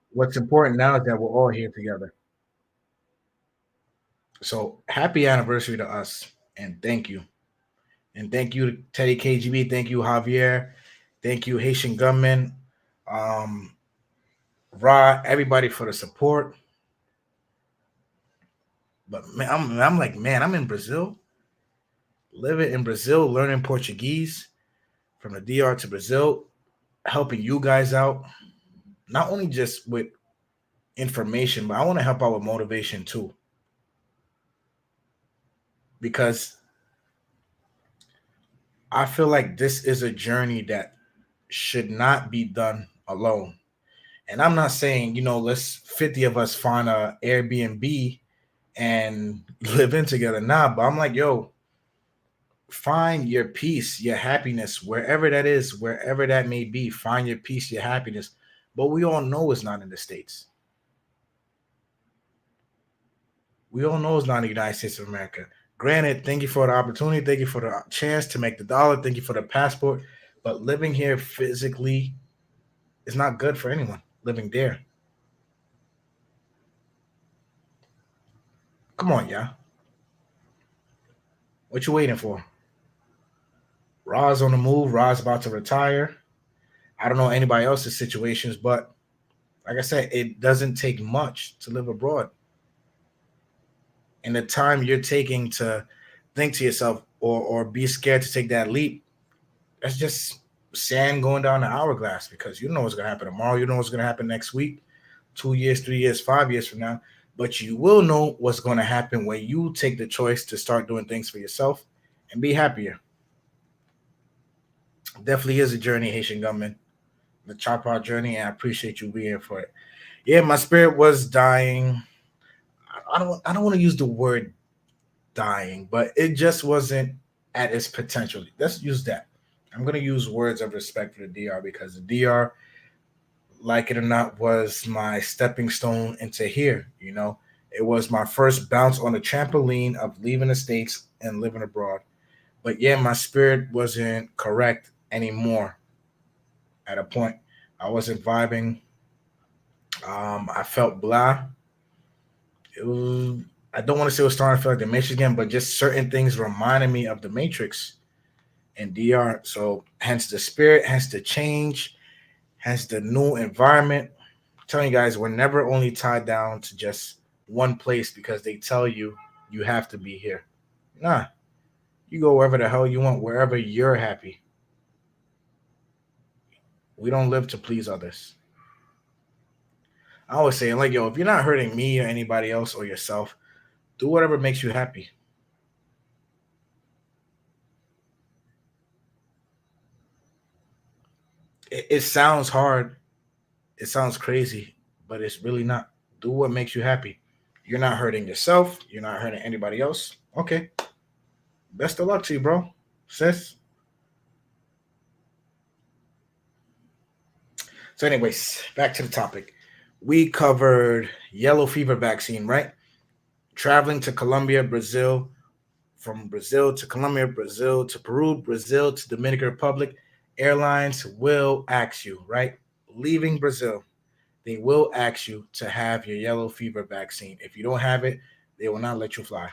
what's important now is that we're all here together. So happy anniversary to us, and thank you. And thank you to Teddy KGB. Thank you, Javier. Thank you, Haitian Gunman. Ra, everybody for the support. But man, I'm like, man, I'm in Brazil, living in Brazil, learning Portuguese from the DR to Brazil, helping you guys out, not only just with information, but I want to help out with motivation too. Because I feel like this is a journey that should not be done alone. And I'm not saying, let's 50 of us find a Airbnb and live in together. Nah, but I'm like, yo, find your peace, your happiness, wherever that is, wherever that may be. Find your peace, your happiness. But we all know it's not in the States. We all know it's not in the United States of America. Granted, thank you for the opportunity. Thank you for the chance to make the dollar. Thank you for the passport. But living here physically is not good for anyone living there. Come on, yeah. What you waiting for? Ra's on the move. Ra's about to retire. I don't know anybody else's situations, but like I said, it doesn't take much to live abroad. And the time you're taking to think to yourself or be scared to take that leap, that's just sand going down the hourglass, because you don't know what's going to happen tomorrow. You don't know what's going to happen next week, 2 years, 3 years, 5 years from now. But you will know what's going to happen when you take the choice to start doing things for yourself and be happier. Definitely is a journey, Haitian Gunman. The Chapapa journey, and I appreciate you being here for it. Yeah, my spirit was dying. I don't want to use the word dying, but it just wasn't at its potential. Let's use that. I'm gonna use words of respect for the DR because the DR, like it or not, was my stepping stone into here. It was my first bounce on the trampoline of leaving the states and living abroad. But yeah, my spirit wasn't correct anymore. At a point, I wasn't vibing. I felt blah. It was, I don't want to say it was starting to feel like the Matrix again, but just certain things reminded me of the Matrix and DR. So hence the spirit, hence the change, hence the new environment. I'm telling you guys, we're never only tied down to just one place because they tell you you have to be here. Nah, you go wherever the hell you want, wherever you're happy. We don't live to please others. I always say, like, yo, if you're not hurting me or anybody else or yourself, do whatever makes you happy. It sounds hard, it sounds crazy, but it's really not. Do what makes you happy. You're not hurting yourself. You're not hurting anybody else. Okay. Best of luck to you, bro. Sis. So, anyways, back to the topic. We covered yellow fever vaccine, right? Traveling to Colombia, Brazil, from Brazil to Colombia, Brazil to Peru, Brazil to Dominican Republic. Airlines will ask you, right? Leaving Brazil, they will ask you to have your yellow fever vaccine. If you don't have it, they will not let you fly.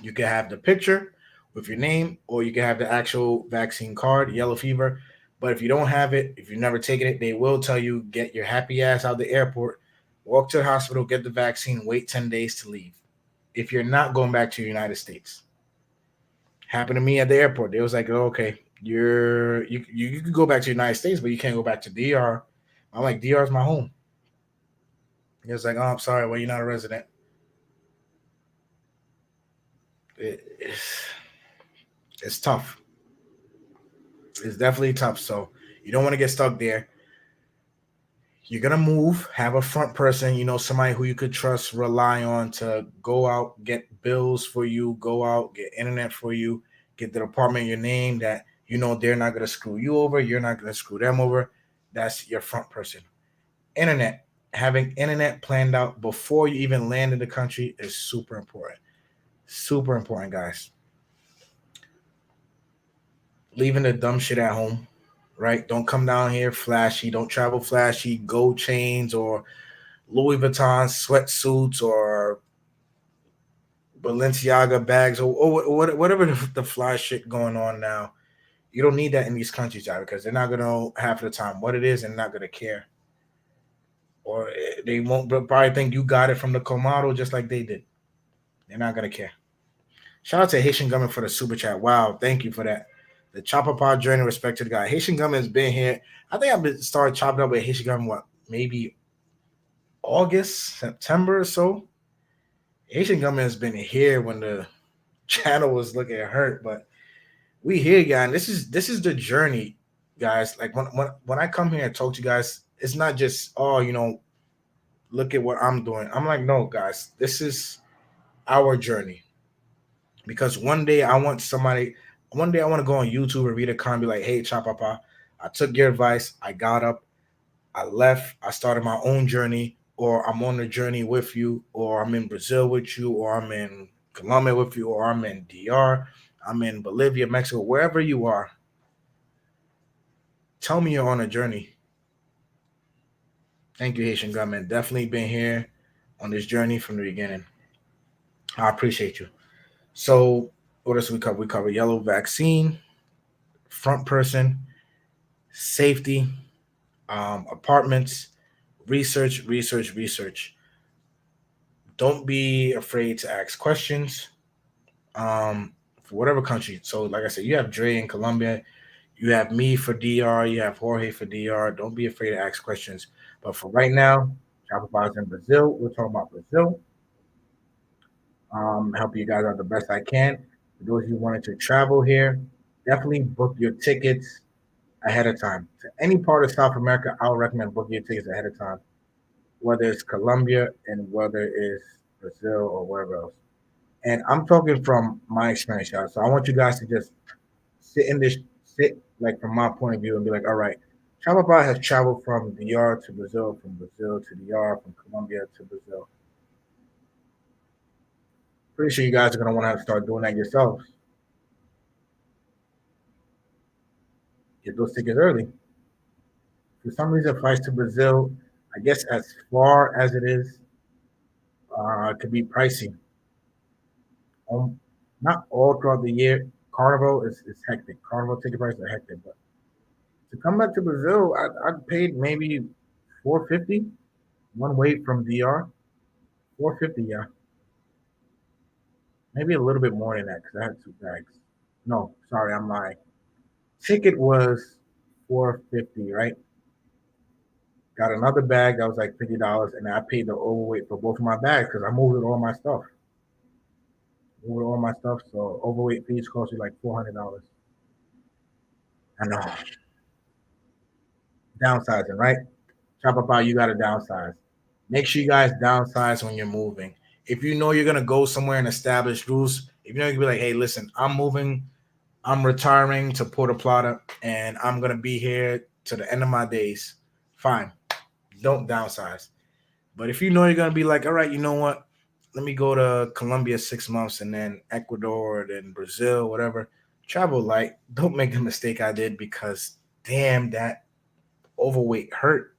You can have the picture with your name, or you can have the actual vaccine card, yellow fever. But if you don't have it, if you've never taken it, they will tell you get your happy ass out of the airport, walk to the hospital, get the vaccine, wait 10 days to leave. If you're not going back to the United States, happened to me at the airport. They was like, oh, okay, you can go back to the United States, but you can't go back to DR. I'm like, DR is my home. He was like, oh, I'm sorry, well, you're not a resident. It's, it's tough. It's definitely tough. So you don't want to get stuck there. You're gonna move, have a front person, somebody who you could trust, rely on to go out, get bills for you, go out, get internet for you, get the apartment in your name that they're not gonna screw you over, you're not gonna screw them over. That's your front person. Internet. Having internet planned out before you even land in the country is super important. Super important, guys. Leaving the dumb shit at home, right? Don't come down here flashy. Don't travel flashy. Gold chains or Louis Vuitton sweatsuits or Balenciaga bags or whatever the fly shit going on now. You don't need that in these countries, Jai, because they're not going to know half of the time what it is and not going to care. Or they won't probably think you got it from the Comado just like they did. They're not going to care. Shout out to Haitian Government for the super chat. Wow, thank you for that. The Chapapa journey, respect to the guy. Haitian Government has been here. I think I've been started chopping up with Haitian Government, what, maybe August, September or so. Haitian Government has been here when the channel was looking hurt, but we here, guys. This is the journey, guys. Like when I come here and talk to you guys, it's not just look at what I'm doing. I'm like, no, guys, this is our journey. Because one day I want to go on YouTube and read a comment, be like, hey, Chapapa, I took your advice, I got up, I left, I started my own journey, or I'm on the journey with you, or I'm in Brazil with you, or I'm in Colombia with you, or I'm in DR, I'm in Bolivia, Mexico, wherever you are. Tell me you're on a journey. Thank you, Haitian government. Definitely been here on this journey from the beginning. I appreciate you. So, what else we cover? We cover yellow vaccine, front person, safety, apartments, research, research, research. Don't be afraid to ask questions. For whatever country. So, like I said, you have Dre in Colombia, you have me for DR, you have Jorge for DR. Don't be afraid to ask questions. But for right now, Shopify's in Brazil. We're talking about Brazil. Help you guys out the best I can. For those of you wanting to travel here, definitely book your tickets ahead of time. To any part of South America, I would recommend booking your tickets ahead of time, whether it's Colombia and whether it's Brazil or wherever else. And I'm talking from my experience, y'all. So I want you guys to just sit like from my point of view and be like, all right, Chapapa has traveled from DR to Brazil, from Brazil to DR, from Colombia to Brazil. Pretty sure you guys are gonna want to start doing that yourselves. Get those tickets early. For some reason, flights to Brazil, I guess as far as it is, could be pricey. Not all throughout the year. Carnival is hectic. Carnival ticket prices are hectic, but to come back to Brazil, I'd paid maybe 450 one way from DR. 450, yeah, maybe a little bit more than that because I had two bags. No, sorry, I'm lying. Ticket was 450, right? Got another bag that was like $50, and I paid the overweight for both of my bags because I moved all my stuff. Moved all my stuff, so overweight fees cost you like $400. I know. Downsizing, right? Chop about you got to downsize. Make sure you guys downsize when you're moving. If you know you're gonna go somewhere and establish rules, if you know you can be like, hey, listen, I'm moving, I'm retiring to Puerto Plata, and I'm gonna be here to the end of my days. Fine, don't downsize. But if you know you're gonna be like, all right, you know what? Let me go to Colombia 6 months and then Ecuador, then Brazil, whatever. Travel light. Don't make the mistake I did because damn, that overweight hurt.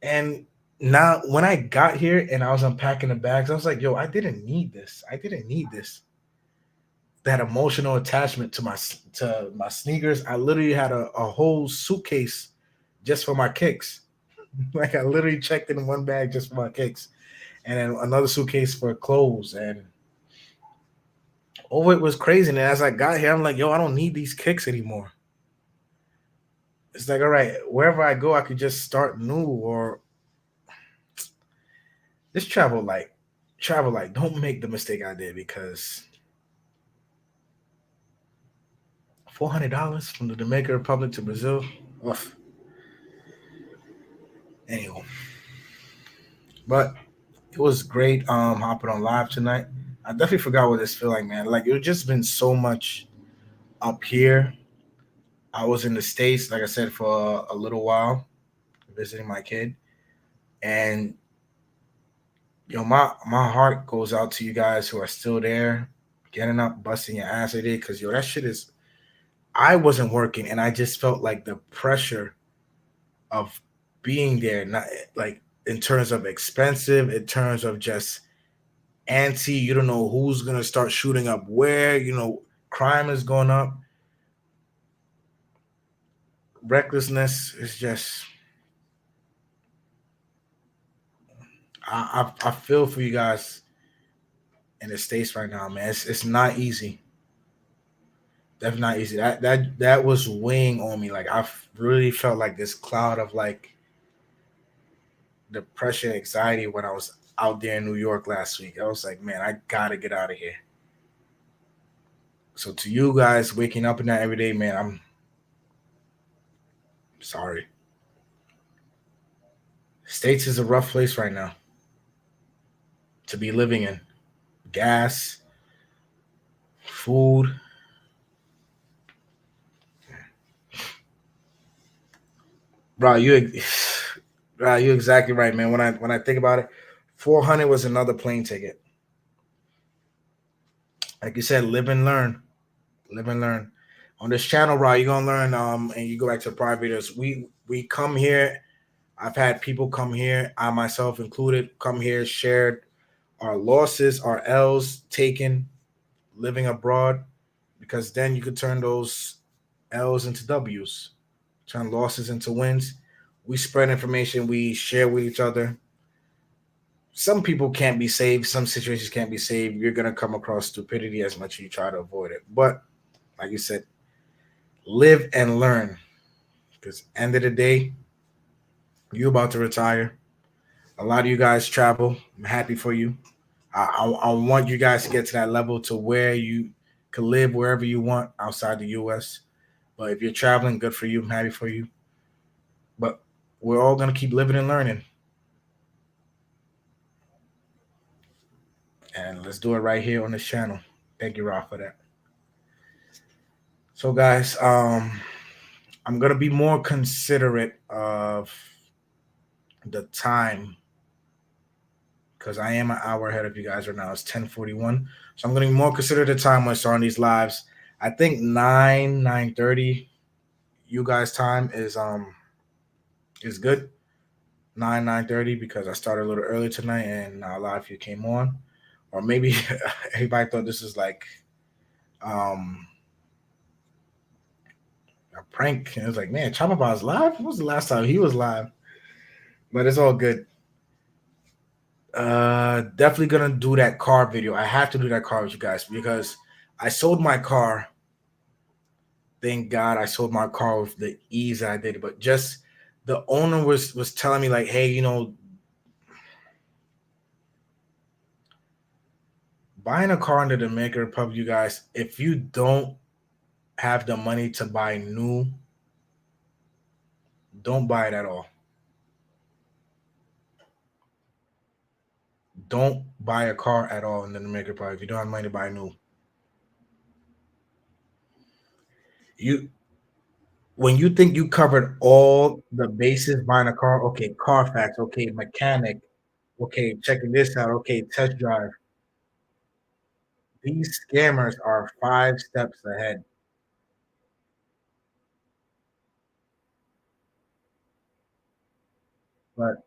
And now when I got here and I was unpacking the bags, I was like, yo, I didn't need this. I didn't need this. That emotional attachment to my sneakers. I literally had a whole suitcase just for my kicks. Like I literally checked in one bag just for my kicks, and then another suitcase for clothes. And oh, it was crazy. And as I got here, I'm like, yo, I don't need these kicks anymore. It's like, all right, wherever I go, I could just start new or just travel light. Travel light. Don't make the mistake I did because $400 from the Dominican Republic to Brazil. Ugh. Anyway, but it was great hopping on live tonight. I definitely forgot what this feel like, man. Like it just been so much up here. I was in the States, like I said, for a little while, visiting my kid. And my heart goes out to you guys who are still there, getting up, busting your ass every day. Cause that shit is I wasn't working and I just felt like the pressure of being there, not like in terms of expensive, in terms of just anti, you don't know who's gonna start shooting up where, crime is going up. Recklessness is just I feel for you guys in the States right now, man. It's not easy. Definitely not easy. That was weighing on me. Like I really felt like this cloud of like depression, anxiety when I was out there in New York last week. I was like, man, I gotta get out of here. So to you guys waking up in that every day, man, I'm sorry. States is a rough place right now to be living in. Gas, food. Bro, bro, you exactly right, man. When I think about it, 400 was another plane ticket. Like you said, live and learn. Live and learn. On this channel, bro, you're gonna learn and you go back to the private videos. We come here. I've had people come here, I myself included, come here, shared our losses, our L's taken living abroad, because then you could turn those L's into W's, turn losses into wins. We spread information, we share with each other. Some people can't be saved, some situations can't be saved. You're gonna come across stupidity as much as you try to avoid it. But like you said, live and learn. Because end of the day, you about to retire. A lot of you guys travel. I'm happy for you. I want you guys to get to that level to where you can live wherever you want outside the U.S. But if you're traveling, good for you. I'm happy for you. But we're all gonna keep living and learning. And let's do it right here on this channel. Thank you, Rob, for that. So, guys, I'm gonna be more considerate of the time because I am an hour ahead of you guys right now. It's 10:41, so I'm gonna be more considerate of the time when I start on these lives. I think 9:30, you guys' time is good. 9:30 because I started a little early tonight and not a lot of you came on, or maybe everybody thought this was like um a prank. And it was like, man, Chapapa's live. When was the last time he was live? But it's all good. Definitely gonna do that car video. I have to do that car with you guys because I sold my car. Thank God I sold my car with the ease I did. But just the owner was telling me like, hey, you know, buying a car in the Dominican Republic, you guys, if you don't have the money to buy new, don't buy it at all. Don't buy a car at all in the Dominican Republic if you don't have money to buy new. When you think you covered all the bases buying a car, okay, Carfax, okay, mechanic, okay, checking this out, okay, test drive. These scammers are 5 steps ahead. But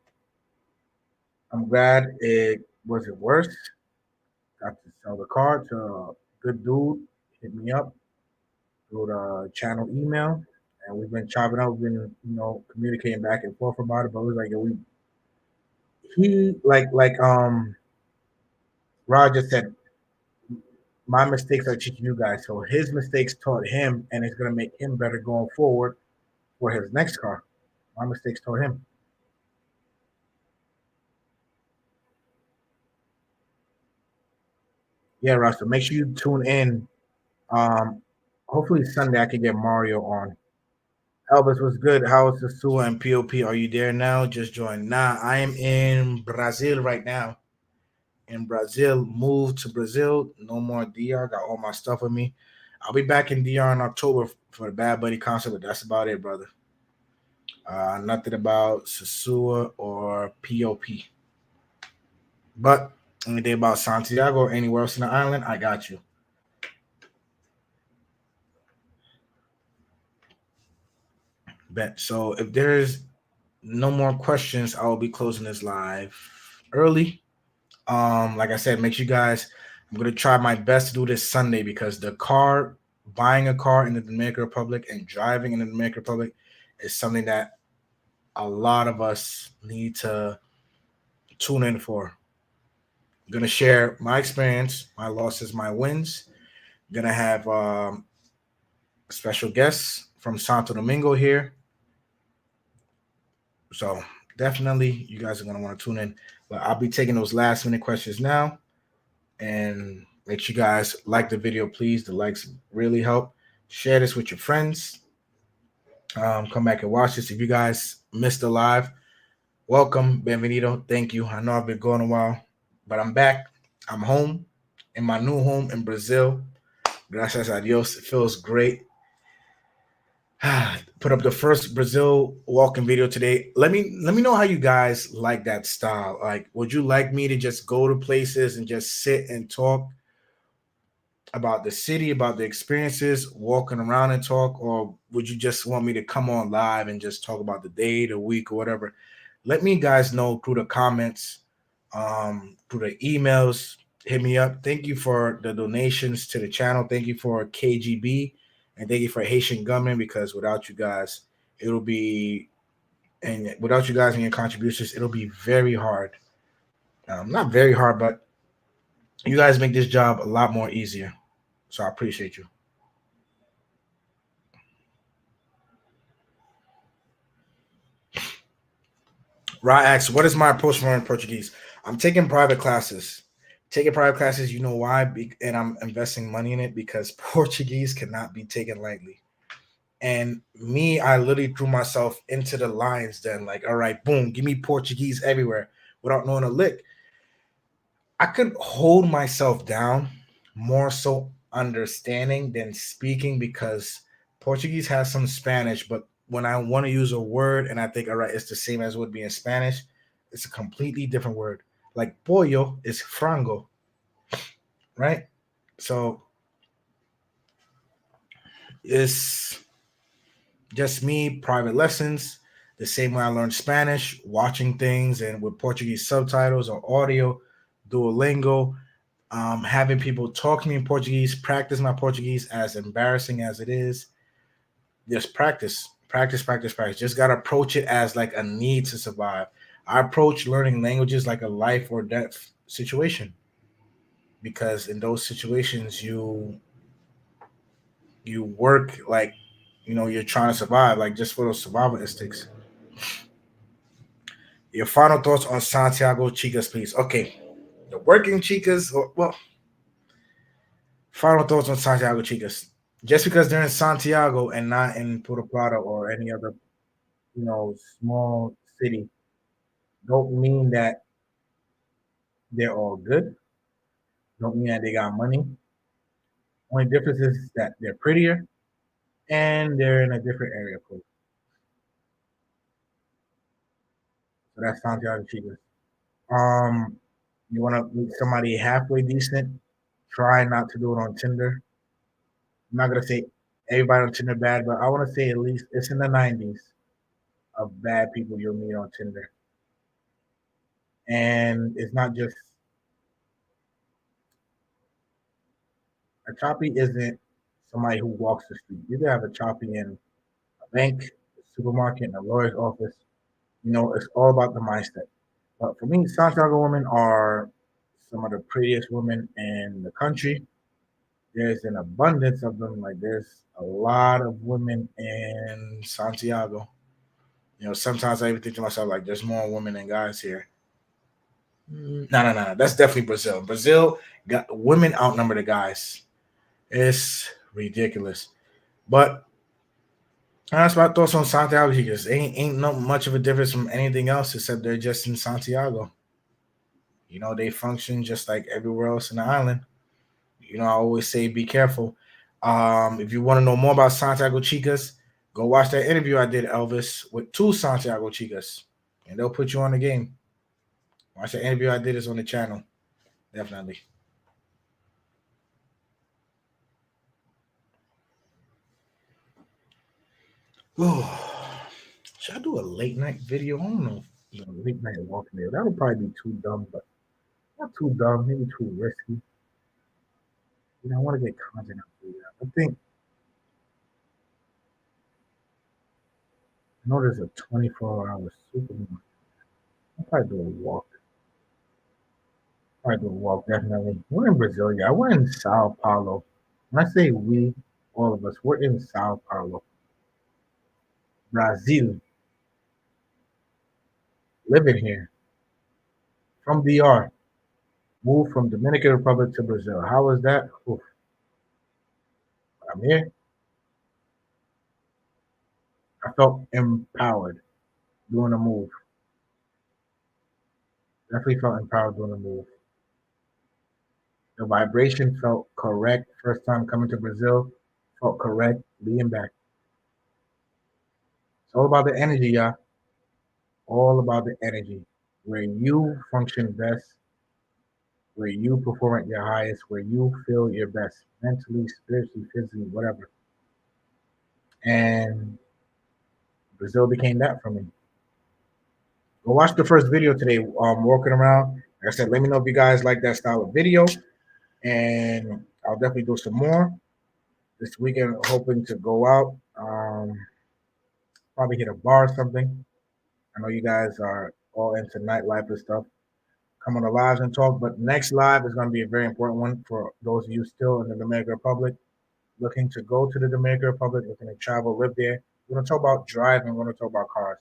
I'm glad it wasn't worse. Got to sell the car to a good dude. Hit me up through the channel email, and we've been chopping up. We've been, communicating back and forth about it. But it was like, yo, he Rod just said, my mistakes are teaching you guys. So his mistakes taught him, and it's gonna make him better going forward for his next car. My mistakes taught him. Yeah, Russell. Make sure you tune in. Hopefully Sunday I can get Mario on. Elvis was good. How is the SUA and POP? Are you there now? Just join. Nah, I am in Brazil right now. In Brazil, moved to Brazil. No more DR. Got all my stuff with me. I'll be back in DR in October for the Bad Buddy concert, but that's about it, brother. Nothing about Sasua or POP. But anything about Santiago or anywhere else in the island, I got you. Bet. So if there's no more questions, I will be closing this live early. Like I said, make sure you guys, I'm gonna try my best to do this Sunday because buying a car in the Dominican Republic and driving in the Dominican Republic is something that a lot of us need to tune in for. I'm gonna share my experience, my losses, my wins. I'm gonna have special guests from Santo Domingo here. So definitely you guys are going to want to tune in. But I'll be taking those last minute questions now. And make sure you guys like the video, please. The likes really help. Share this with your friends. Come back and watch this. If you guys missed the live, welcome. Bienvenido. Thank you. I know I've been gone a while, but I'm back. I'm home in my new home in Brazil. Gracias a Dios. It feels great. Put up the first Brazil walking video today. Let me know how you guys like that style. Like, would you like me to just go to places and just sit and talk about the city, about the experiences, walking around and talk, or would you just want me to come on live and just talk about the day, the week, or whatever? Let me guys know through the comments, through the emails. Hit me up. Thank you for the donations to the channel. Thank you for KGB. And thank you for Haitian government, because without you guys, and without you guys and your contributions, it'll be very hard. Not very hard, but you guys make this job a lot more easier. So I appreciate you. Ra asks, what is my approach for learning Portuguese? I'm taking private classes. You know why? And I'm investing money in it because Portuguese cannot be taken lightly. And me, I literally threw myself into the lion's den. Like, all right, boom, give me Portuguese everywhere without knowing a lick. I could hold myself down more so understanding than speaking because Portuguese has some Spanish, but when I want to use a word and I think, all right, it's the same as would be in Spanish, it's a completely different word. Like pollo is frango, right? So it's just me, private lessons, the same way I learned Spanish, watching things and with Portuguese subtitles or audio, Duolingo, having people talk to me in Portuguese, practice my Portuguese, as embarrassing as it is. Just practice, practice, practice, practice. Just got to approach it as like a need to survive. I approach learning languages like a life or death situation because in those situations you work like you're trying to survive, like just for those survival instincts. Your final thoughts on Santiago Chicas, please. Okay, the working Chicas. Well, final thoughts on Santiago Chicas. Just because they're in Santiago and not in Puerto Plata or any other, small city, don't mean that they're all good. Don't mean that they got money. Only difference is that they're prettier and they're in a different area code. So that's Santiago Chicas. Um, you want to meet somebody halfway decent? Try not to do it on Tinder. I'm not gonna say everybody on Tinder bad, but I want to say at least it's in the 90s of bad people you'll meet on Tinder. And it's not just a choppy isn't somebody who walks the street. You can have a choppy in a bank, a supermarket, and a lawyer's office. It's all about the mindset. But for me, Santiago women are some of the prettiest women in the country. There's an abundance of them. Like there's a lot of women in Santiago. Sometimes I even think to myself, like, there's more women than guys here. No, no, no. That's definitely Brazil. Brazil got women outnumber the guys. It's ridiculous. But that's my thoughts on Santiago because ain't not much of a difference from anything else except they're just in Santiago. They function just like everywhere else in the island. I always say be careful. If you want to know more about Santiago Chicas, go watch that interview I did, Elvis, with two Santiago Chicas, and they'll put you on the game. Watch the interview I did is on the channel. Definitely. Oh, should I do a late night video? I don't know. Late night walking there. That would probably be too dumb, but not too dumb, maybe too risky. I want to get content out for you. I think I know there's a 24-hour supermarket. I'll probably do a walk. Probably do a walk, definitely. We're in Brazil, yeah. We're in Sao Paulo. When I say we, all of us, we're in Sao Paulo, Brazil, living here from DR. Moved from Dominican Republic to Brazil. How was that? Oof. I'm here. I felt empowered doing the move. Definitely felt empowered doing the move. The vibration felt correct. First time coming to Brazil, felt correct. Being back. It's all about the energy, y'all. All about the energy. Where you function best, where you perform at your highest, where you feel your best, mentally, spiritually, physically, whatever. And Brazil became that for me. Go watch the first video today. Walking around. Like I said, let me know if you guys like that style of video, and I'll definitely do some more this weekend. Hoping to go out, probably hit a bar or something. I know you guys are all into nightlife and stuff. Come on the lives and talk. But next live is going to be a very important one for those of you still in the Dominican Republic, looking to go to the Dominican Republic, looking to travel, live there. We're going to talk about driving. We're going to talk about cars.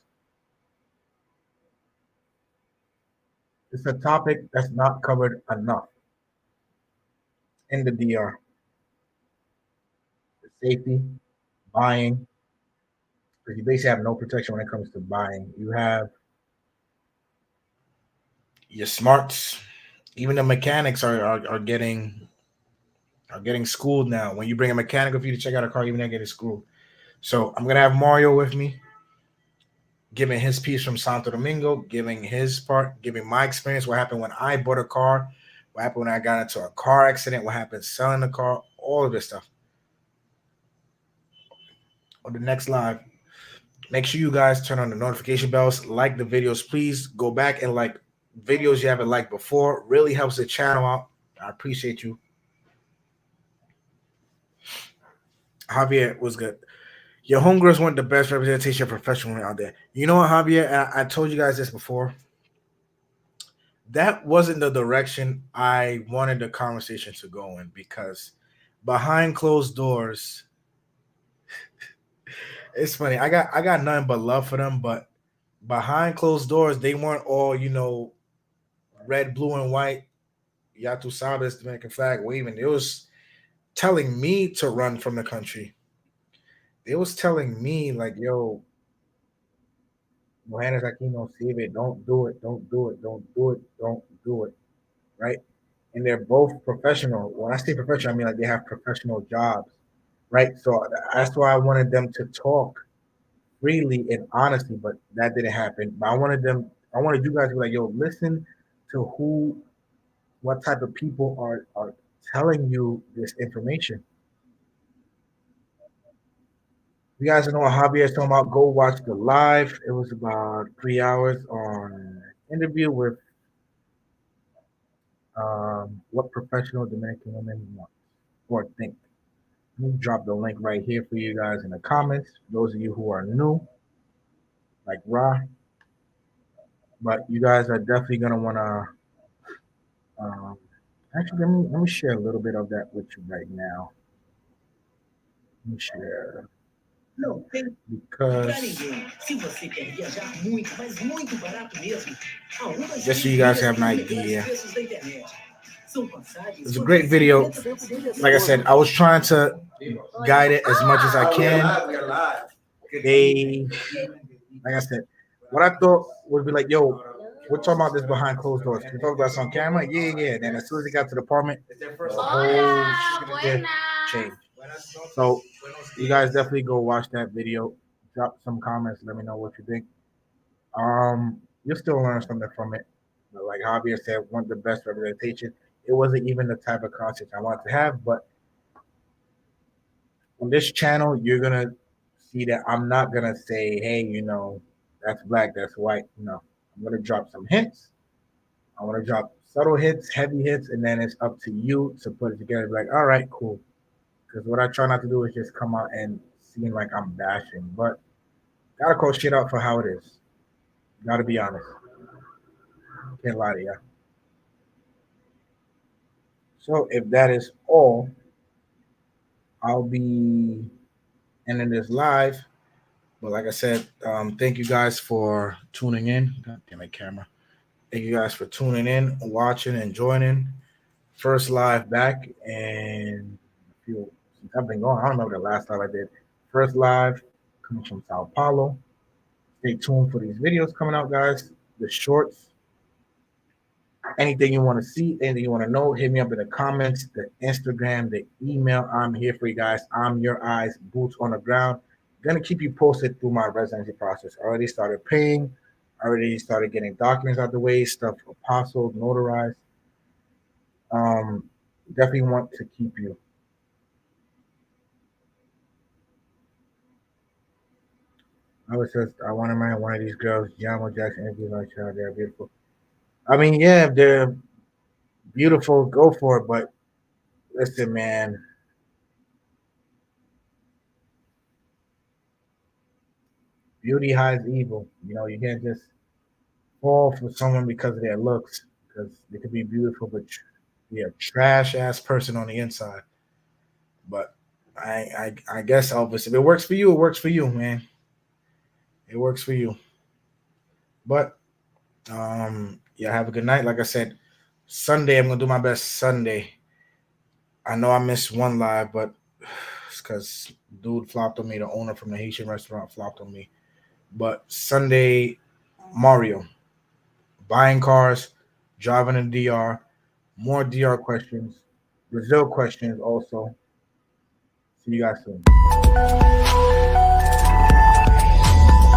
It's a topic that's not covered enough in the DR. The safety, buying, because you basically have no protection when it comes to buying. You have your smarts. Even the mechanics are getting schooled now. When you bring a mechanic with you to check out a car, even they're getting schooled. So I'm gonna have Mario with me, giving his piece from Santo Domingo, giving his part, giving my experience, what happened when I bought a car, what happened when I got into a car accident, what happened selling the car, all of this stuff. On the next live, make sure you guys turn on the notification bells, like the videos. Please go back and like videos you haven't liked before. Really helps the channel out. I appreciate you. Javier was good. Your homegirls want the best representation of professional out there. You know what, Javier? I told you guys this before. That wasn't the direction I wanted the conversation to go in, because behind closed doors, it's funny. I got nothing but love for them, but behind closed doors, they weren't all, red, blue, and white, Yatu Sabes, Dominican flag waving. It was telling me to run from the country. It was telling me like, yo, Mujeres aquí no sirve. Don't do it. Don't do it. Don't do it. Don't do it. Right? And they're both professional. When I say professional, I mean like they have professional jobs. Right? So that's why I wanted them to talk freely and honestly, but that didn't happen. But I wanted you guys to be like, yo, listen to what type of people are telling you this information. You guys know what Javier is talking about, go watch the live. It was about 3 hours on interview with what professional Dominican women want or think. Let me drop the link right here for you guys in the comments. Those of you who are new, like Ra, but you guys are definitely gonna want to. Um, actually, let me share a little bit of that with you right now. Let me share. Não tem pra ninguém. Se você quer viajar muito, mas muito barato mesmo, just so you guys have an idea. It's a great video. Like I said, I was trying to guide it as much as I can. They, like I said, what I thought would be like, yo, we're talking about this behind closed doors. Can we talk about this on camera? Yeah. Then as soon as it got to the apartment, the whole shit changed. So you guys definitely go watch that video. Drop some comments. Let me know what you think. You'll still learn something from it. But like Javier said, want the best representation. It wasn't even the type of content I wanted to have, but on this channel, you're gonna see that I'm not gonna say, hey, that's black, that's white. No, I'm gonna drop some hints. I want to drop subtle hits, heavy hits, and then it's up to you to put it together. Like, all right, cool. Because what I try not to do is just come out and seem like I'm bashing, but gotta call shit out for how it is. Gotta be honest. Can't lie to you. So if that is all, I'll be ending this live. But like I said, thank you guys for tuning in. God damn it, camera. Thank you guys for tuning in, watching, and joining. First live back, and since I've been going, I don't remember the last live I did. First live coming from Sao Paulo. Stay tuned for these videos coming out, guys. The shorts. Anything you want to see, anything you want to know, hit me up in the comments, the Instagram, the email. I'm here for you guys. I'm your eyes, boots on the ground. Gonna keep you posted through my residency process. Already started paying. Already started getting documents out the way, stuff apostles, notarized. Definitely want to keep you. I was just, I want to marry one of these girls, Yamo Jackson, interviews on show. They're beautiful. I mean, yeah, if they're beautiful, go for it. But listen, man. Beauty hides evil. You can't just fall for someone because of their looks, because they could be beautiful, but be a trash ass person on the inside. But I guess Elvis, if it works for you, it works for you, man. It works for you. But yeah, have a good night. Like I said, Sunday I'm gonna do my best. Sunday. I know I missed one live, but next because dude flopped on me. The owner from the Haitian restaurant flopped on me. But Sunday, Mario, buying cars, driving in DR, more DR questions, Brazil questions also. See you guys soon.